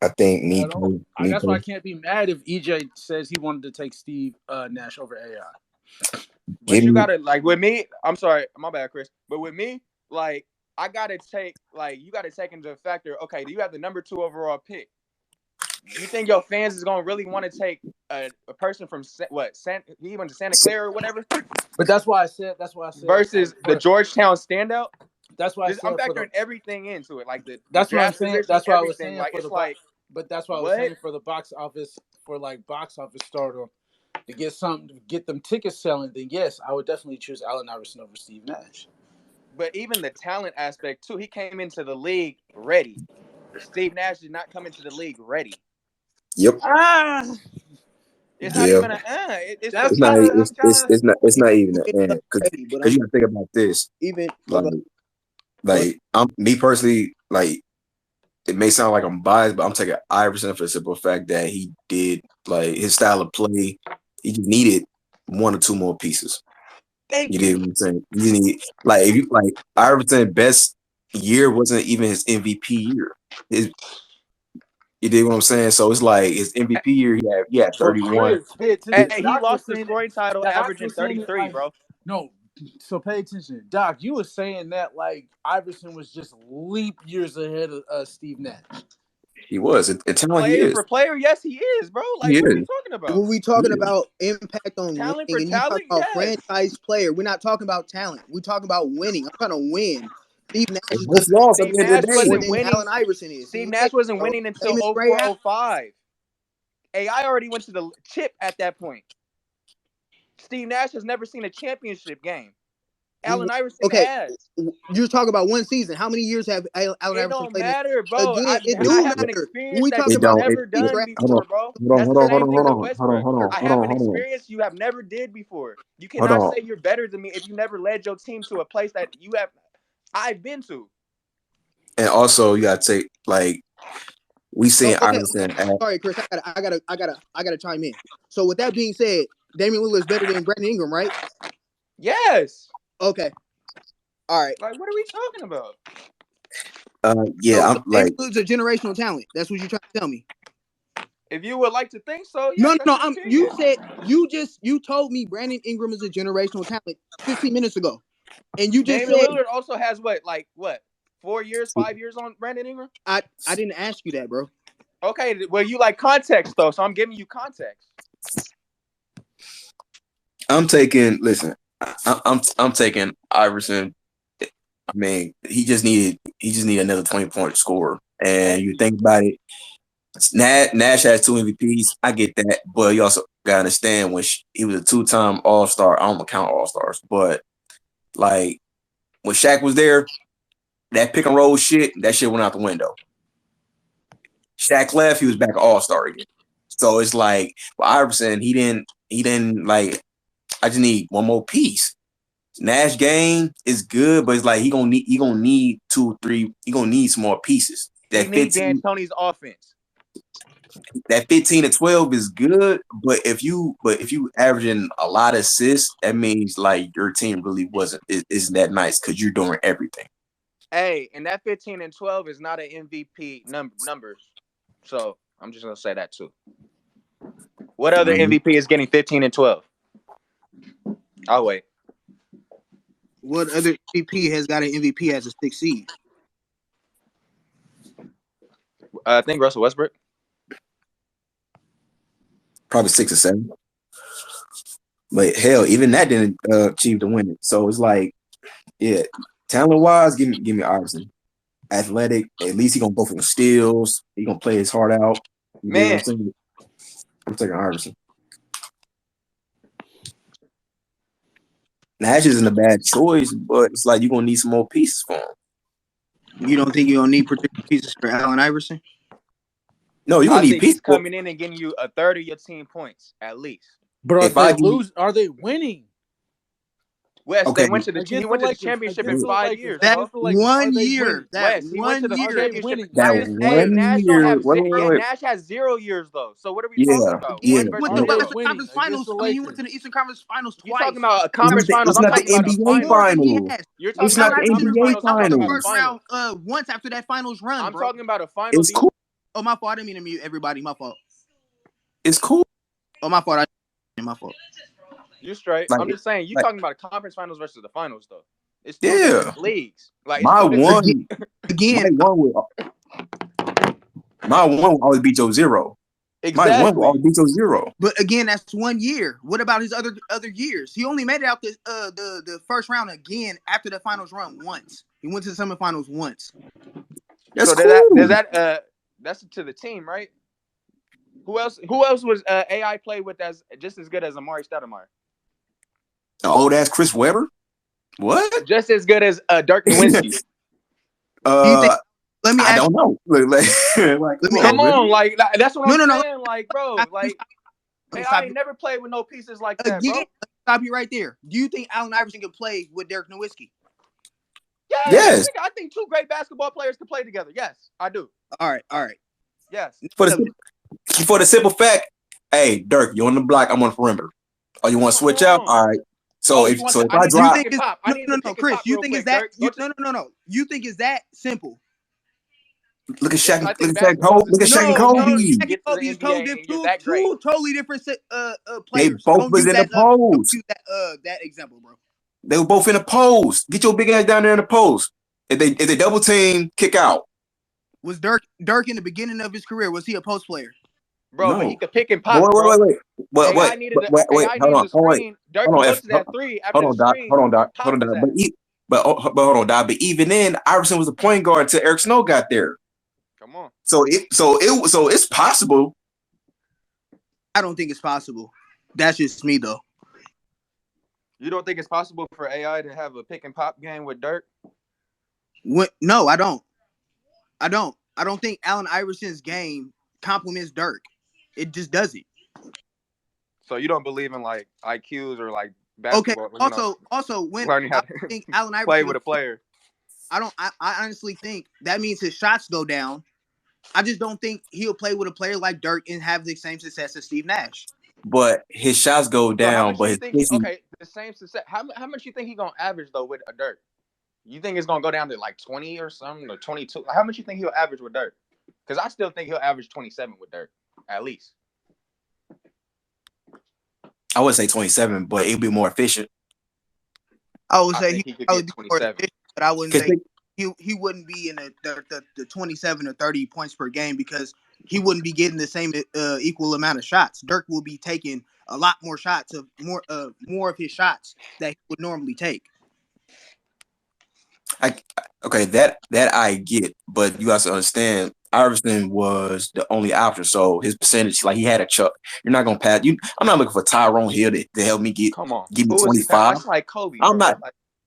I think That's why I can't be mad if EJ says he wanted to take Steve Nash over AI. But you gotta like with me. I'm sorry, my bad, Chris. But with me, like I gotta take you gotta take into factor. Okay, do you have the number 2 overall pick? You think your fans is gonna really want to take a person from he went to Santa Clara or whatever? But that's why I said versus the Georgetown standout. That's why I'm factoring everything into it, like the that's what I'm draft saying. position, That's what I was everything. saying Like for it's the like, but that's what I was what? saying for the box office stardom to get something to get them tickets selling. Then yes, I would definitely choose Allen Iverson over Steve Nash. But even the talent aspect too, he came into the league ready. Steve Nash did not come into the league ready. Yep. It's not even it's the It's not. talent. I'm trying to. It's not even an It's and because ready, but you got to think about this. even I'm me personally. Like it may sound like I'm biased, but I'm taking Iverson for the simple fact that he did like his style of play. He just needed 1 or 2 more pieces. Thank You you. did what I'm saying. You need like if you like Iverson best year wasn't even his MVP year. You did what I'm saying? So it's like his MVP year, he had But 31. Chris, pay And attention. he Doc was lost the saying scoring title, Doc averaging was saying it 33, like bro. no. So pay attention, Doc. You were saying that like Iverson was just leap years ahead of Steve Nash. He was. And talent he Player is. for player, yes, he is, bro. Like, He what are we is. talking about? when we talking about impact on winning, Talent for and you talk talent, about yes. franchise player, we're not talking about talent. We're talking about winning. I'm trying to win. Steve Nash They is both better lost at Steve the end of Nash the day. more wasn't than winning. Allen Iverson is. Steve He Nash ain't, wasn't bro. winning until Same as Ray 04, Allen. 05. AI already went to the chip at that point. Steve Nash has never seen a championship game. Allen Iverson Okay, has. you're talking about one season. How many years have Allen It Iverson don't played in? matter, bro. Again, it It, I do have an matter. When experience we that talking it you've about don't. never leagues, done right? before, bro. Hold on, That's hold the on, hold same on, thing hold with on, hold on, Westbrook. hold on, I hold have on, an hold on, experience you have never did before. You hold cannot on. say you're better than me if you never led your team to a place that I've been to. And also, you gotta take like we Oh, seen okay. Iverson at Sorry, Chris. I gotta chime in. So with that being said, Damian Lillard is better than Brandon Ingram, right? Yes. Okay. All right. Like, what are we talking about? yeah, So I'm Damian like Lillard's a generational talent. That's what you're trying to tell me. If you would like to think so, No, yes, no, that's no. your You opinion. said you told me Brandon Ingram is a generational talent 15 minutes ago, and you just Damian said Lillard also has what, 4 years, 5 years on Brandon Ingram? I didn't ask you that, bro. Okay, well, you like context though, so I'm giving you context. I'm taking I'm taking Iverson. I mean, he just needed another 20-point scorer. And Thank you you. think about it, Nash has 2 MVPs. I get that, but you also gotta understand when he was a 2-time All-Star. I don't count All-Stars, but like when Shaq was there, that pick and roll shit, that shit went out the window. Shaq left, he was back All-Star again. So it's like, well, Iverson, he didn't like. I just need one more piece. Nash game is good, but it's like he gonna need 2, 3. He gonna need some more pieces. He need D'Antoni's offense. That 15 to 12 is good, but if you averaging a lot of assists, that means like your team really isn't that nice because you're doing everything. Hey, and that 15 and 12 is not an MVP numbers. So I'm just gonna say that too. What other MVP is getting 15 and 12? I'll wait. What other MVP has got an MVP as a 6 seed? I think Russell Westbrook. Probably 6 or 7. But hell, even that didn't achieve the winning. So it's like, yeah, talent wise, give me Iverson. Athletic, at least he gonna go for the steals. He gonna play his heart out. You get what I'm Man, saying? I'm taking Iverson. Nash isn't a bad choice, but it's like you're gonna need some more pieces for him. You don't think you're gonna need particular pieces for Allen Iverson? No, you're I gonna need think pieces. he's coming in and getting you a third of your team points at least. But If I give you, are they winning? West, okay, he Against the went to the Lakers, championship in 5 years, That bro. are one they year, winning? that West, he went to one the Are year, they championship. winning? that Hey, one Nash don't year, have. wait, Hey, wait. Nash has 0 years though. So what are we talking Yeah, about? he yeah. One versus went Are to the the they other. Western winning Conference against Finals. the I mean, he went to Lakers? the Eastern Conference Finals You talking twice. about a It's conference not the, finals? it's I'm not the talking about a NBA More finals. than he finals. has. You're It's talking Allen not about the a Iverson conference NBA finals. got I'm to talking the about first finals. round finals. once after that finals run, I'm bro. talking about a final. It's Do you? cool. Oh, my fault. I didn't mean to mute everybody. My fault. It's cool. Oh, my fault. My fault. You straight. Like, I'm just saying. You like, talking about a conference finals versus the finals though. It's two yeah. different leagues. Like it's My two different. Again, one, my again, one will, my one will always beat your 0. My one will Exactly. always beat your 0. but again, that's one year. What about his other years? He only made it out the first round again after the finals run once. He went to the semifinals once. That's So does cool. that that's to the team, right? Who else was AI played with as just as good as Amari Stoudemire? The old ass Chris Webber. What? Just as good as Dirk Nowitzki. Do you think? uh, Let me I ask. don't know. Like, like Let come me ask. on, Come man. on, like that's what No, I'm no, no. saying. Like, bro, like AI Stop ain't you never played with no pieces like that, again. bro. Stop you right there. Do you think Allen Iverson can play with Dirk Nowitzki? Yes, Yes, nigga, I think two great basketball players can play together. Yes, I do. All right, all right. Yes. for the simple fact, hey, Dirk, you on the block, I'm on the perimeter. Oh, you want to Come switch out? on. All right. Oh, So you if want so the? if I I need the You drop, think pick and it's pop. I no, need no, the no, no, pick and Chris? pop You real think it's quick. that? Dirk, go to. No. You think it's that simple? look at Yes, Shaq, I look think at Shaq basketball Kobe, is the look at Shaq and simplest No, no. game. You Kobe. can Shaq and get to the Kobe is NBA and you're two that great. totally different They players. both Don't was use in the that. Don't post. use that example, bro. They were both in the post. Get your big ass down there in the post. If they double team, kick out. Was Dirk in the beginning of his career? Was he a post player? Bro, but he No. could pick and But pop, bro. wait. AI needed a Hold screen. Dirk on. goes to that three. After Hold the on, Doc. screen, Hold on, Doc. pop his ass. But hold on, Doc. But even then, Iverson was the point guard until Eric Snow got there. Come on. So it's possible. I don't think it's possible. That's just me though. You don't think it's possible for AI to have a pick and pop game with Dirk? No, I don't. I don't think Allen Iverson's game complements Dirk. It just doesn't. So you don't believe in like IQs or like Okay. basketball? Also, when Learning I how to think Allen play Iverson, with a player. I honestly think that means his shots go down. I just don't think he'll play with a player like Dirk and have the same success as Steve Nash. But his shots go So how down. much do But you his think? physique, Okay, the same success. How much you think he gonna average though with a Dirk? You think it's gonna go down to like 20 or something or 22? How much you think he'll average with Dirk? Because I still think he'll average 27 with Dirk at least. I would say 27, but it'd be more efficient. I would I say think he could I get would be more 27. efficient, but I wouldn't Because say he wouldn't be in the 27 or 30 points per game because he wouldn't be getting the same equal amount of shots. Dirk will be taking a lot more shots of more of his shots that he would normally take. okay, that I get, but you have to understand, Iverson was the only option, so his percentage, like he had a chuck. You're not gonna pass. I'm not looking for Tyrone Hill to help me Come on, give me who is he? 25. That's like Kobe, I'm bro. not.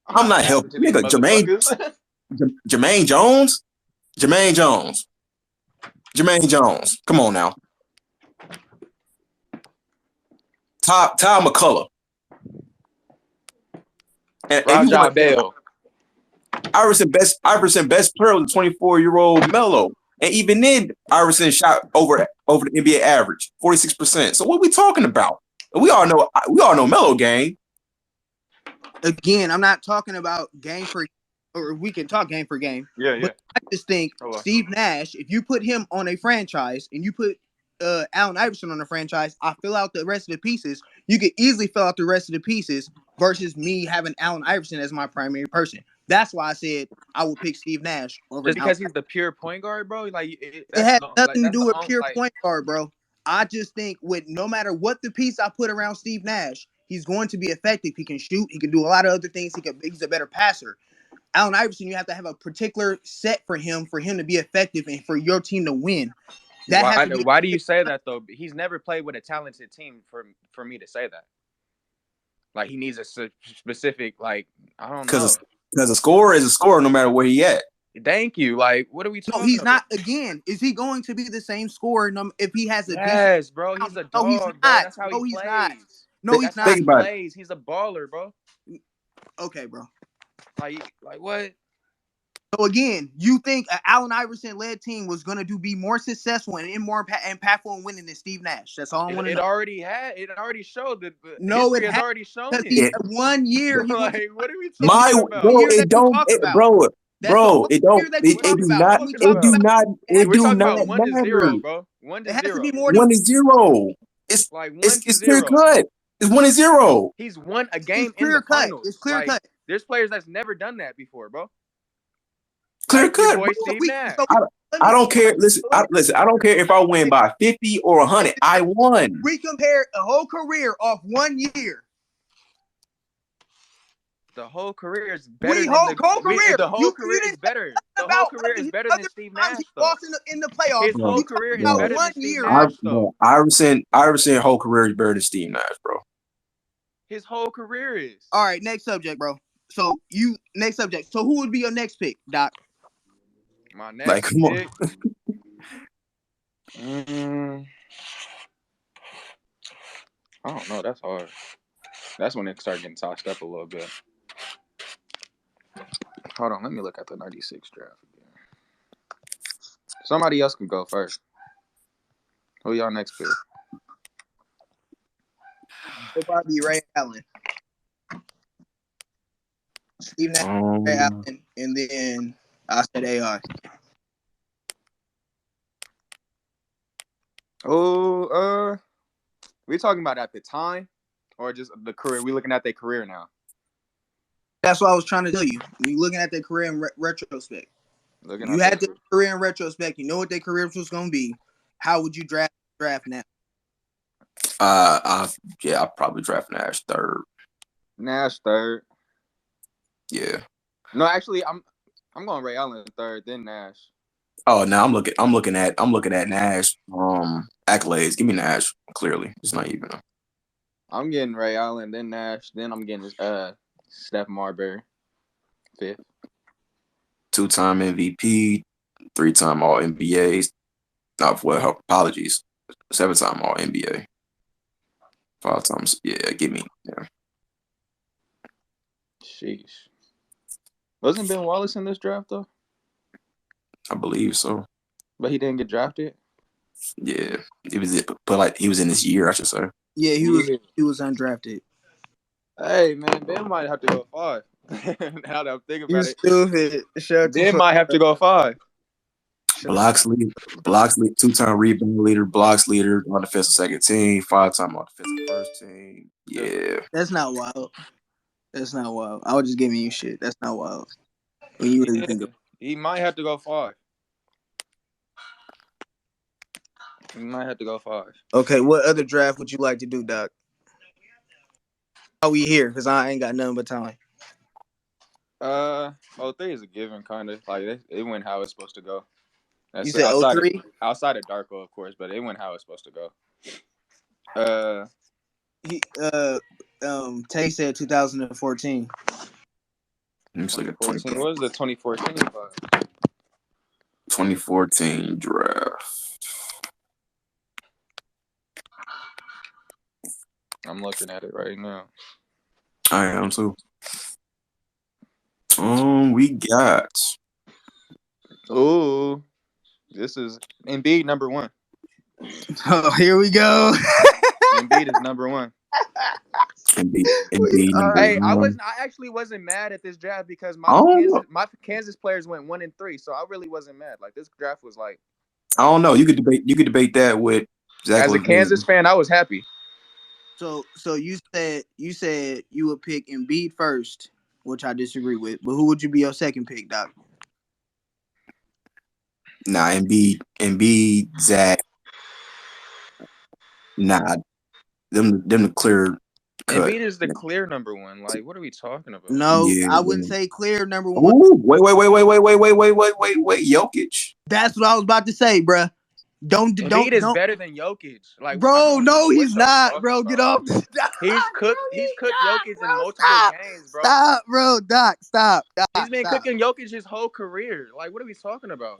I'm I'm not not passing helping. to these Nigga, motherfuckers. Jermaine Jones. Jermaine Jones. Jermaine Jones. Come on now. Ty McCullough. And if you Rajah want Bell. Iverson best player was the 24-year-old Melo. And even then, Iverson shot over the NBA average, 46%. So what are we talking about? We all know Melo game. Again, I'm not talking about game for, or we can talk game for game. Yeah. But I just think Hello. Steve Nash, if you put him on a franchise and you put Allen Iverson on a franchise, I fill out the rest of the pieces. You could easily fill out the rest of the pieces versus me having Allen Iverson as my primary person. That's why I said I would pick Steve Nash over Just Allen. because he's the pure point guard, bro. Like It has nothing to that's do the with only pure like. point guard, bro. I just think with no matter what the piece I put around Steve Nash, he's going to be effective. He can shoot. He can do a lot of other things. He's a better passer. Allen Iverson, you have to have a particular set for him to be effective and for your team to win. That has to be. Why do you say that though? He's never played with a talented team for me to say that. Like he needs a specific like I don't know. Because a scorer is a scorer no matter where he at. Thank you. Like what are we talking No, he's about? not. Again, is he going to be the same scorer if he has a Yes, bro. He's a dog, no, he's bro. not. That's how No, he he's plays. not. No, he's That's how not. he plays. He's a baller, bro. Okay, bro. Like what? So again, you think an Allen Iverson led team was going to be more successful and more impactful in winning than Steve Nash? That's all I want to know. It already showed that No, history has already shown because it. 1 year. He Like what are we talking about? It do not One to matter. zero, bro. 1 to 0. 1 to 0. It's like 1 to it's 0. clear cut. It's 1 to 0. He's won a game in the finals. It's clear cut. There's players that's never done that before, bro. Clear cut. Boy, Steve Nash. I don't care. Listen, I don't care if I win by 50 or 100. I won. We compared a whole career off 1 year. The whole career is better. The whole career is better. The whole career is better than Steve Nash, though. In the playoffs. His whole career is better than Steve Nash, though. Iverson whole career is better than Steve Nash, bro. His whole career is. All right, next subject, bro. So next subject. So who would be your next pick, Doc? My next pick. I don't know. That's hard. That's when it started getting tossed up a little bit. Hold on. Let me look at the 96 draft again. Somebody else can go first. Who y'all next pick? It'll probably be Ray Allen. Steve Nash, Ray Allen, and then I said AI. Oh, we talking about at the time or just the career? We looking at their career now. That's what I was trying to tell you. We looking at their career in retrospect. You had their career in retrospect. You know what their career was going to be. How would you draft now? I'll probably draft Nash third. Nash third. Yeah. No, actually, I'm going Ray Allen third, then Nash. Oh, now I'm looking at Nash accolades. Give me Nash. Clearly, it's not even. I'm getting Ray Allen, then Nash, then I'm getting Steph Marbury, fifth. 2-time MVP, 3-time All NBA. Not well, apologies. 7-time All NBA. 5 times. Yeah, give me. Yeah, Sheesh. Wasn't Ben Wallace in this draft though? I believe so. But he didn't get drafted. Yeah, it was it, but like he was in this year, I should say. Yeah, he was undrafted. Hey man, Ben might have to go 5. Now that I'm thinking You about it, stupid. Shut the Ben fuck might have to go 5. Blocks leader, 2-time rebound leader, blocks leader on defensive second team, 5-time on defensive first team. Yeah, That's not wild. That's not wild. I was just giving you shit. That's not wild. When you really think of He might have to go 5. He might have to go 5. Okay, what other draft would you like to do, Doc? Are we here? Because I ain't got nothing but time. 03 is a given, kind of like it went how it's supposed to go. That's You said 03? Outside of Darko, of course, but it went how it's supposed to go. Tay said 2014. let me look at 2014. What was the 2014 class? 2014 draft. I'm looking at it right now. I am too. We got. Ooh, this is Embiid number 1. Oh, here we go. Embiid is number 1. Embiid number Hey, 1. I actually wasn't mad at this draft because my Kansas players went 1 and 3, so I really wasn't mad. Like this draft was like. I don't know. You could debate that with Zach As a Kansas fan, I was happy. So you said you would pick Embiid first, which I disagree with. But who would you be your second pick, Doc? Nah, Embiid, Zach. Nah, them the clear cut. Embiid is the clear number 1. Like, what are we talking about? No, Yeah, I wouldn't say clear number 1. Ooh, wait, Jokic. That's what I was about to say, bruh. Embiid is better than Jokic. Like, bro, no, he's not, bro. Get off. He's cooked Jokic in multiple games, bro. Stop, bro. Doc, stop. He's been cooking Jokic his whole career. Like, what are we talking about?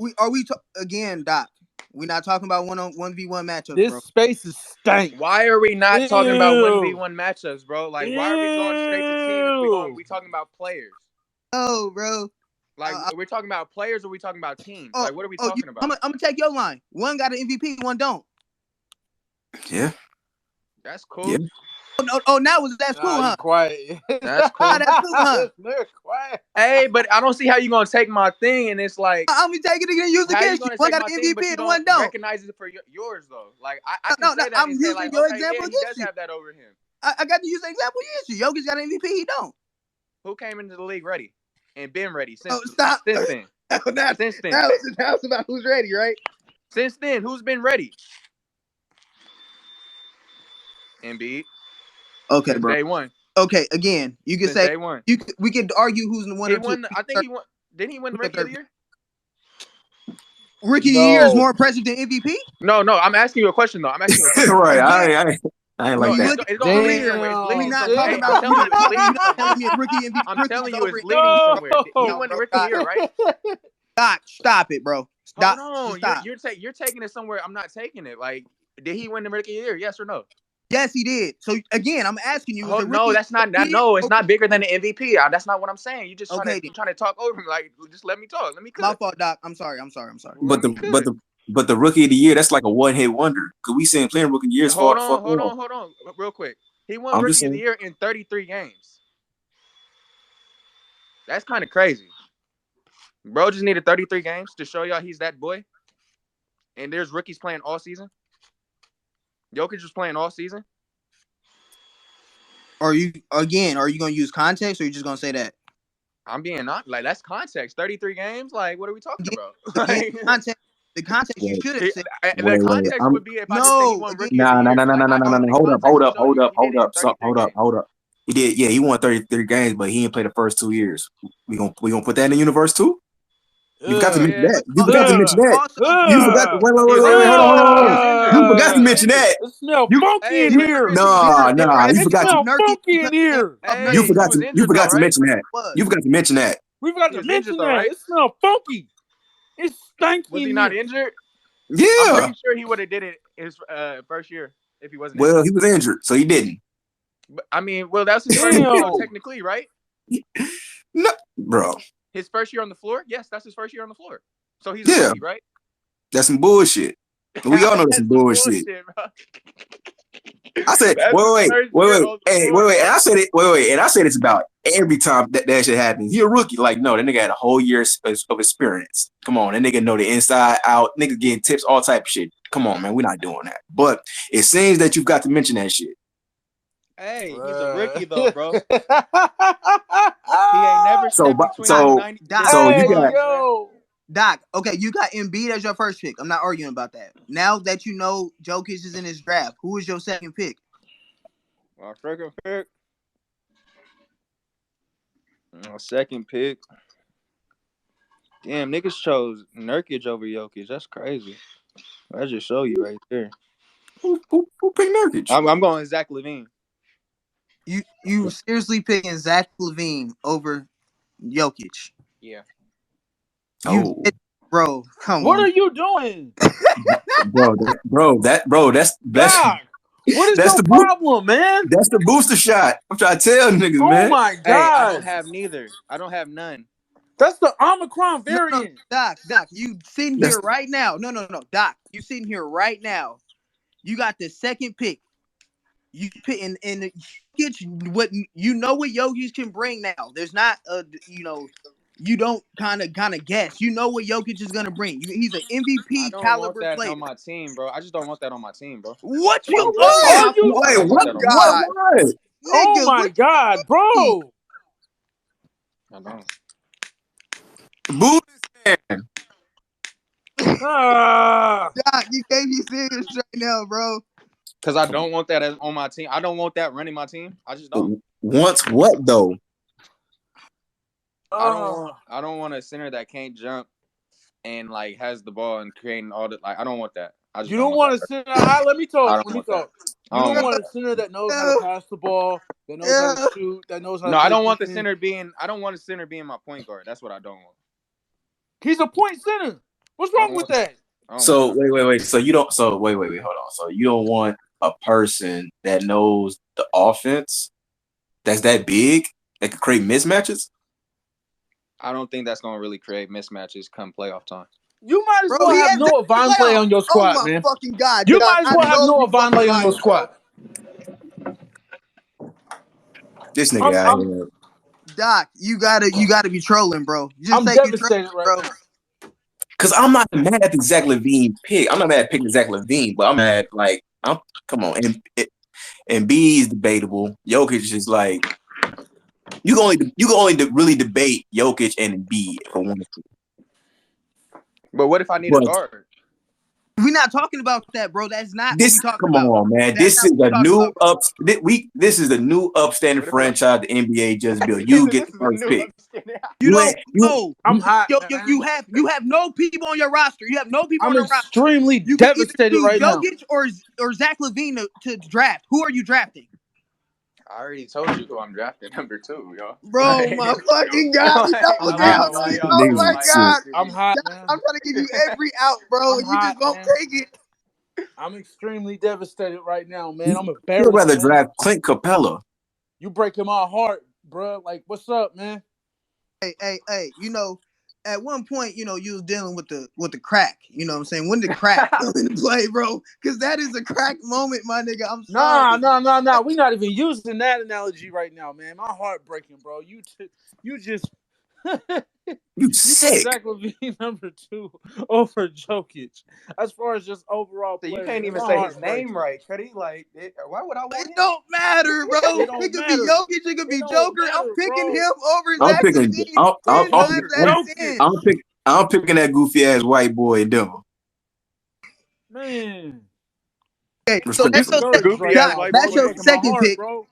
Again, Doc? We're not talking about 1v1 matchups, this bro. space is stank. Why are we not talking about 1v1 matchups, bro? Like, why are we going straight to teams if we talking about players? Oh, bro. Like, we're talking about players or we talking about teams? Like, what are we talking about? I'm gonna take your line. One got an MVP, one don't. Yeah. That's cool. Yeah. That's cool, huh? Quiet. That's cool. That's cool, huh? Quiet. Hey, but I don't see how you gonna take my thing and it's like I'm gonna take it and use it against you. One got an MVP and one don't. Recognize it for yours though. Like I can say that I'm and say using like, your okay, example yeah, he against does you. have that over him. I got to use the example against you. Jokic got an MVP, he don't. Who came into the league ready and been ready since? Stop. Since then. Since then. That's about who's ready, right? Since then, who's been ready? Embiid. Okay, since bro. Day one. Okay, again, you can Since say day one. we could argue who's the one He or won. two. I think he won. Didn't he win the Rookie of the Year? Rookie of the Year is more impressive than MVP? No. I'm asking you a question though. Right. I ain't like that. It's going to lead somewhere. It's leading. We're not talking about rookie MVP. I'm telling you, it's leading somewhere. He won the Rookie of the Year, right? Doc, stop it, bro. Stop. Hold on. You're taking it somewhere. I'm not taking it. Like, did he win the Rookie of the Year? Yes or no? Yes, he did. So again, I'm asking you. No, that's not. It's not bigger than the MVP. That's not what I'm saying. You just trying to talk over me. Like, just let me talk. Let me cook. My fault, Doc. I'm sorry. But the Rookie of the Year, that's like a one-hit wonder. Cause we seen playing Rookie of the Year. Hold on, real quick. He won Rookie of the Year in 33 games. That's kind of crazy. Bro just needed 33 games to show y'all he's that boy. And there's rookies playing all season. Jokic was playing all season. Are you gonna use context or are you just gonna say that? I'm being not like that's context. 33 games? Like, what are we talking about? The context you should have said. The context would be if I just say he won Rookie of the Year. No. Hold up. He did. Yeah, he won 33 games, but he didn't play the first 2 years. We gonna put that in the universe too. You forgot to mention Yeah. that. You forgot to Also, mention that. also, You forgot. To, He was wait. injured. Hold He was on. injured. You forgot to He was mention injured. that. It smells You funky Hey, in but here. there nah. are You It forgot exceptions to. to smells Nurkic funky in because here. of You Hey, he forgot Nurkic was to. You injured though, forgot to right? mention that. was. You forgot to mention that. We forgot He to was injured mention though, that. right? It smells funky. It's stanky Was in he not here. injured? I'm Yeah. pretty sure he would have did it his first year if he wasn't Well, injured. he was injured, so he didn't. But, I mean, well, that's his first year though, Damn. technically, right? No, bro. His first year on the floor? Yes, that's his first year on the floor. So he's a Yeah, rookie, right? that's some bullshit. We all How is know that's that some some bullshit. bullshit, bro? I said, That's his first year on the hey, floor, and bro. I said it, and I said it's about every time that shit happens. He a rookie, like no, that nigga had a whole year of experience. Come on, that nigga know the inside out. Nigga getting tips, all type of shit. Come on, man, we're not doing that. But it seems that you've got to mention that shit. Hey, he's a rookie Bruh. though, bro. He ain't never So, stepped between Doc, them so, 90 Doc, them so you Hey, got lines, man. yo. Doc. Okay, you got Embiid as your first pick. I'm not arguing about that. Now that you know Jokic is in his draft, who is your second pick? My second pick. My second pick. Damn, niggas chose Nurkic over Jokic. That's crazy. I just show you right there. who picked Nurkic? I'm going Zach LaVine. You seriously picking Zach LaVine over Jokic? Yeah. You Oh, did, bro. Come What on. are you doing? that's Doc, what is that's your the boot. problem, man? That's the booster shot. I'm trying to tell niggas, Oh man. my Hey, I don't God. have neither. I don't have none. That's the Omicron No, variant. Doc. You sitting That's here right now. No, Doc. You sitting here right now. You got the second pick. You put in the Jokic, what you know what Jokic can bring now. There's not a you don't kind of guess. You know what Jokic is gonna bring. He's an I MVP don't want caliber that player. on my team, bro. I just don't want that on my team, bro. What Why? you? What Oh are my you? I wait, don't want fucking that on my team. god, what? Oh nigga! my What you God, mean? bro. I don't. Booster man. Ah. Doc, you can't be serious right now, bro. Because I don't want that on my team. I don't want that running my team. I just don't. Once what though? I don't want a center that can't jump and like has the ball and creating all the like I don't want that. I just You don't don't want want that. a center. Let me I talk. don't Let me want that. talk. I You don't don't want want that. a center that knows how to Yeah, pass the ball, that knows how to yeah. shoot, that knows how to No, I play don't want the defense. center being I don't want a center being my point guard. That's what I don't want. He's a point center. What's I wrong don't with want that. that? I don't want So that. wait. So you don't. So wait. Hold on. So you don't want a person that knows the offense that's that big that could create mismatches. I don't think that's gonna really create mismatches come playoff time. You might as Bro, well he have has been Noah in the Vonleh playoffs. on your Oh squad, my man. fucking god, You Doc! might as I well have know Noah you fucking Vonleh on your lying, bro. squad. This nigga I'm out I'm here. Doc, you gotta be trolling, bro. Just I'm say you trolling, devastated right bro. now. Cause I'm not mad at the Zach Levine pick. I'm not mad at picking Zach Levine, but I'm mad like I'm. Come on, and B is debatable. Jokic is like you can only really debate Jokic and B for one. But what if I need a But guard? We're not talking about that, bro. That's not what this, we talking come about. on, man. That's This not is what we a talking new about, bro. This is a new upstanding What if I franchise the NBA just built. He You said get this the is a first new pick. understanding. You You don't ain't you. know. I'm hot, You man. have no people on your roster. You have no people I'm on the roster. extremely You can either devastated choose right now. Jokic or Zach LaVine to draft. Who are you drafting? I already told you who I'm drafting number 2, y'all. Bro, Like, my fucking god, you I'm double hot, down. why man. y'all Oh being Niggas my are like sick. god. this to I'm me? hot, Doc, man. I'm trying to give you every out, bro, I'm and you just hot, won't man. take it. I'm extremely devastated right now, man. You I'm would embarrassed, rather man. draft Clint Capella. You breaking my heart, bro. Like, what's up, man? Hey, at one point, you was dealing with the crack. You know what I'm saying? When did crack come into play, bro? Because that is a crack moment, my nigga. I'm sorry. Nah. We're not even using that analogy right now, man. My heart breaking, bro. You just You you put sick. Zach LaVine number 2 over Jokic. As far as just overall So you players, can't man, even my say his heart name breaking. right, Cuddy. Like, why would I want It him? don't matter, bro. It don't It could be matter. Jokic, it could It be don't Joker. I'm matter, picking bro. him over I'm Zach picking. LaVine 10 times Over out of Jokic, 10. I'm picking that goofy ass white boy in Denver. man. Okay, so I'm that's your Respectfully. second. discouraged Goofy right ass Doc, now, white bro. that's You're your boy. breaking my second heart, pick. bro.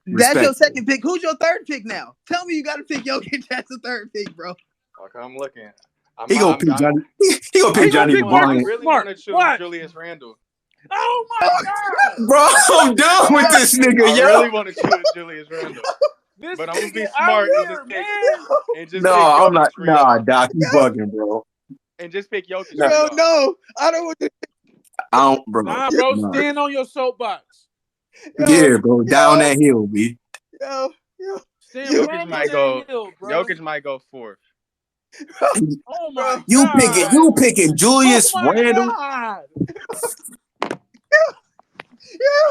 That's your Respect. second pick. Who's your third pick now? Tell me you got to pick Jokic as the third pick, bro. Okay, I'm looking. He gonna pick Johnny. He gonna pick He gonna Johnny pick I Marcus Bryant. really Smart. want to choose What? Julius Randle. Oh my God! Bro, I'm done with this nigga, I yo. really want to choose Julius Randle, This but I'm gonna be nigga out smart here, man. and just No, pick I'm Jokic not. for y'all, Nah, Doc, you bugging, bro. and just pick Jokic Nah, for Yo, y'all. no, I don't want to. I don't, bro. Nah, bro, Nah. stand on your soapbox. Yo, Yeah, bro. Down that hill, B. yo, yo, Stand yo, firm on that hill, bro. Jokic might go fourth. Oh bro. my You God. picking Oh Julius my Randle? God.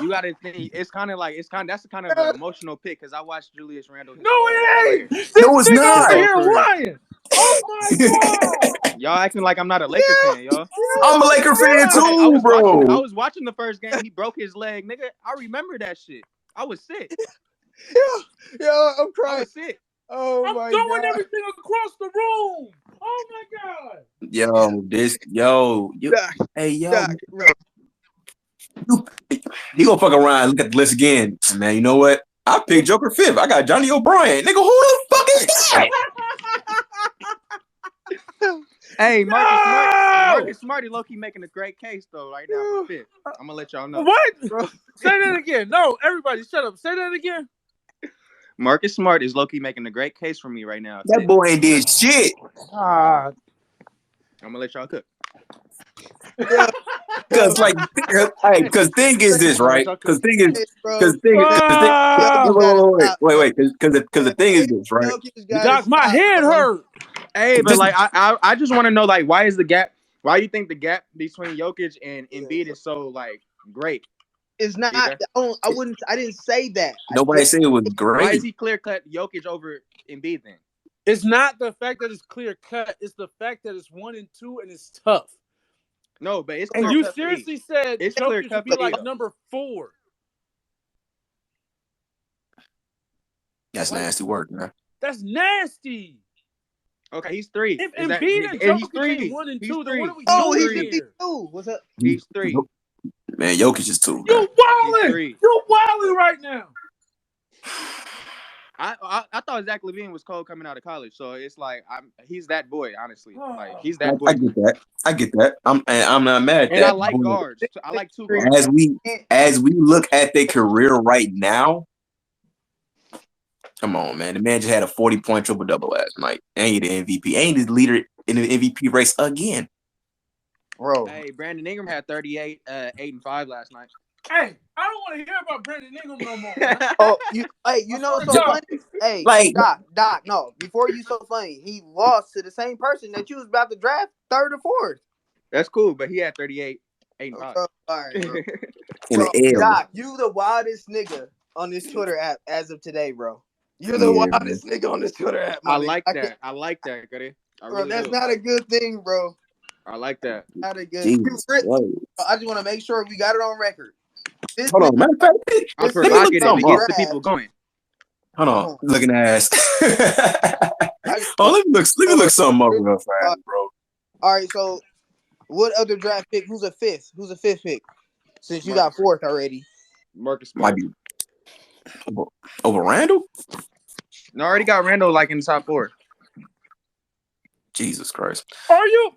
You got to think. It's kind of that's kind of an emotional pick because I watched Julius Randle his No, whole it ain't. This No, it's nigga his over not. whole here career. lying. Oh my God. Y'all acting like I'm not a Laker fan, y'all. I'm a Laker fan I too, was watching. I bro. was watching the first game. He broke his leg, nigga. I remember that shit. I was sick. Yo, I'm I crying. was sick. Oh I'm my throwing God. everything across the room. Oh my God. Doc, Hey, yo, Doc, bro. he gonna fuck around and look at the list again. Man, you know what? I picked Joker fifth. I got Johnny O'Brien. Nigga, who the fuck is that? Hey, No! Marcus Smart is low-key making a great case though right now for fifth. I'm gonna let y'all know. What? Bro. Say that again. No, everybody, shut up. Say that again. Marcus Smart is low-key making a great case for me right now. That boy ain't did shit. Ah, I'm gonna let y'all cook. Yo, Cause like, hey, cause thing is this, all right, right? y'all Cause cook. thing is, hey, bro. cause thing, cause thing. Jokic Ah, gotta stop, bro. Wait. Cause the thing is this, right? Jokic gotta Doc, my stop, head bro. hurt. Hey, but Just like I just want to know like why is the gap? Why you think the gap between Jokic and Embiid is so like great? It's not. DJ? I didn't say that. nobody said it was Why is great. he clear cut Jokic over Embiid then? It's not the fact that it's clear cut. It's the fact that it's 1 and 2 and it's tough. No, but it's And clear you cut for E. seriously said It's clear Jokic should cut be for E like though. number 4. That's Like, nasty work, man. that's nasty. Okay, he's 3. If Is that Embiid and and he's Jokic is 3? 1 and He's 2, then what are 3. we He's Oh, he doing should 3. be here? too. What's up? He's 3. Man, Jokic is too, man. You He's wilding. 3. You wilding right now. I thought Zach LaVine was cold coming out of college, so it's like he's that boy, honestly. Like he's I, that I boy to get me. that. I get that. I'm not mad at And I that. like But guards. I like 2 guards. as we look at their career right now, come on, man. The man just had a 40-point triple double last night. Ain't the MVP. Ain't the leader in the MVP race again. Bro. Hey, Brandon Ingram had 38, 8 and 5 last night. Hey, I don't want to hear about Brandon Ingram no more, man. Oh, you know what's so Just- funny? Hey, Like, Doc, no. Before you so funny, he lost to the same person that you was about to draft, third or fourth. That's cool, but he had 38, 8 and 5. Bro, all right, bro. in Bro, the L. Doc, you the wildest nigga on this Twitter app as of today, bro. You're the Yeah, wildest nigga on this Twitter app, I my nigga. like that. I like that, Goody. I Bro, really that's do. not a good thing, bro. I like that. Not a good. Jesus Christ. I just want to make sure we got it on record. This Hold nigga, on. Matter of fact, I'm this let me nigga look provocative. It something gets up. the people going. Hold on. draft. Looking ass. I, Oh, let me look something up real all fast, bro. right, so what other draft pick? Who's a fifth? Who's a fifth pick? Since you got Marcus, fourth already. Marcus Might Smart. be over Randall? No, I already got Randall like in the top 4. Jesus Christ. Are you?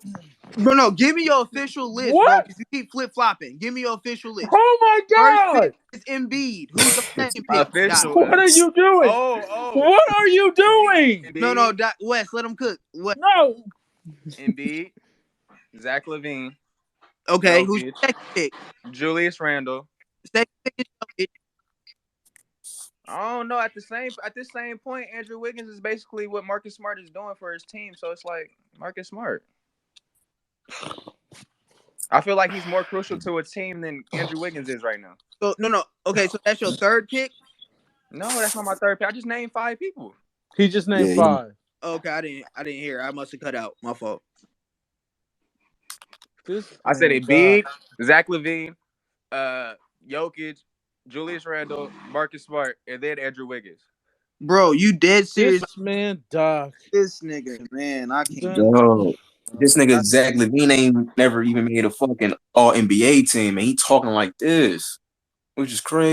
Bro, no, give me your official list, bro. What? Because you keep flip flopping. Give me your official list. Oh my First God. pick is Embiid. Who's your second pick? Official. What are you doing? Oh. What are you doing? Embiid, No, Doc, Wes, let him cook. What? No. Embiid, Zach LaVine, Okay, who's Jokic, your second pick? Julius Randle. Second pick is Jokic. I don't know. At this same point, Andrew Wiggins is basically what Marcus Smart is doing for his team. So it's like Marcus Smart. I feel like he's more crucial to a team than Andrew Wiggins is right now. So no. Okay, so that's your third pick. No, that's not my third pick. I just named 5 people. He just named Yeah, 5. Okay, I didn't hear. I must have cut out. My fault. I said Embiid, Zach LaVine, Jokic, Julius Randle, Marcus Smart, and then Andrew Wiggins. Bro, you dead serious? This man, Doc. This nigga, man, I can't. Dog. This nigga Zach LaVine ain't never even made a fucking All NBA team, and he talking like this, which is crazy.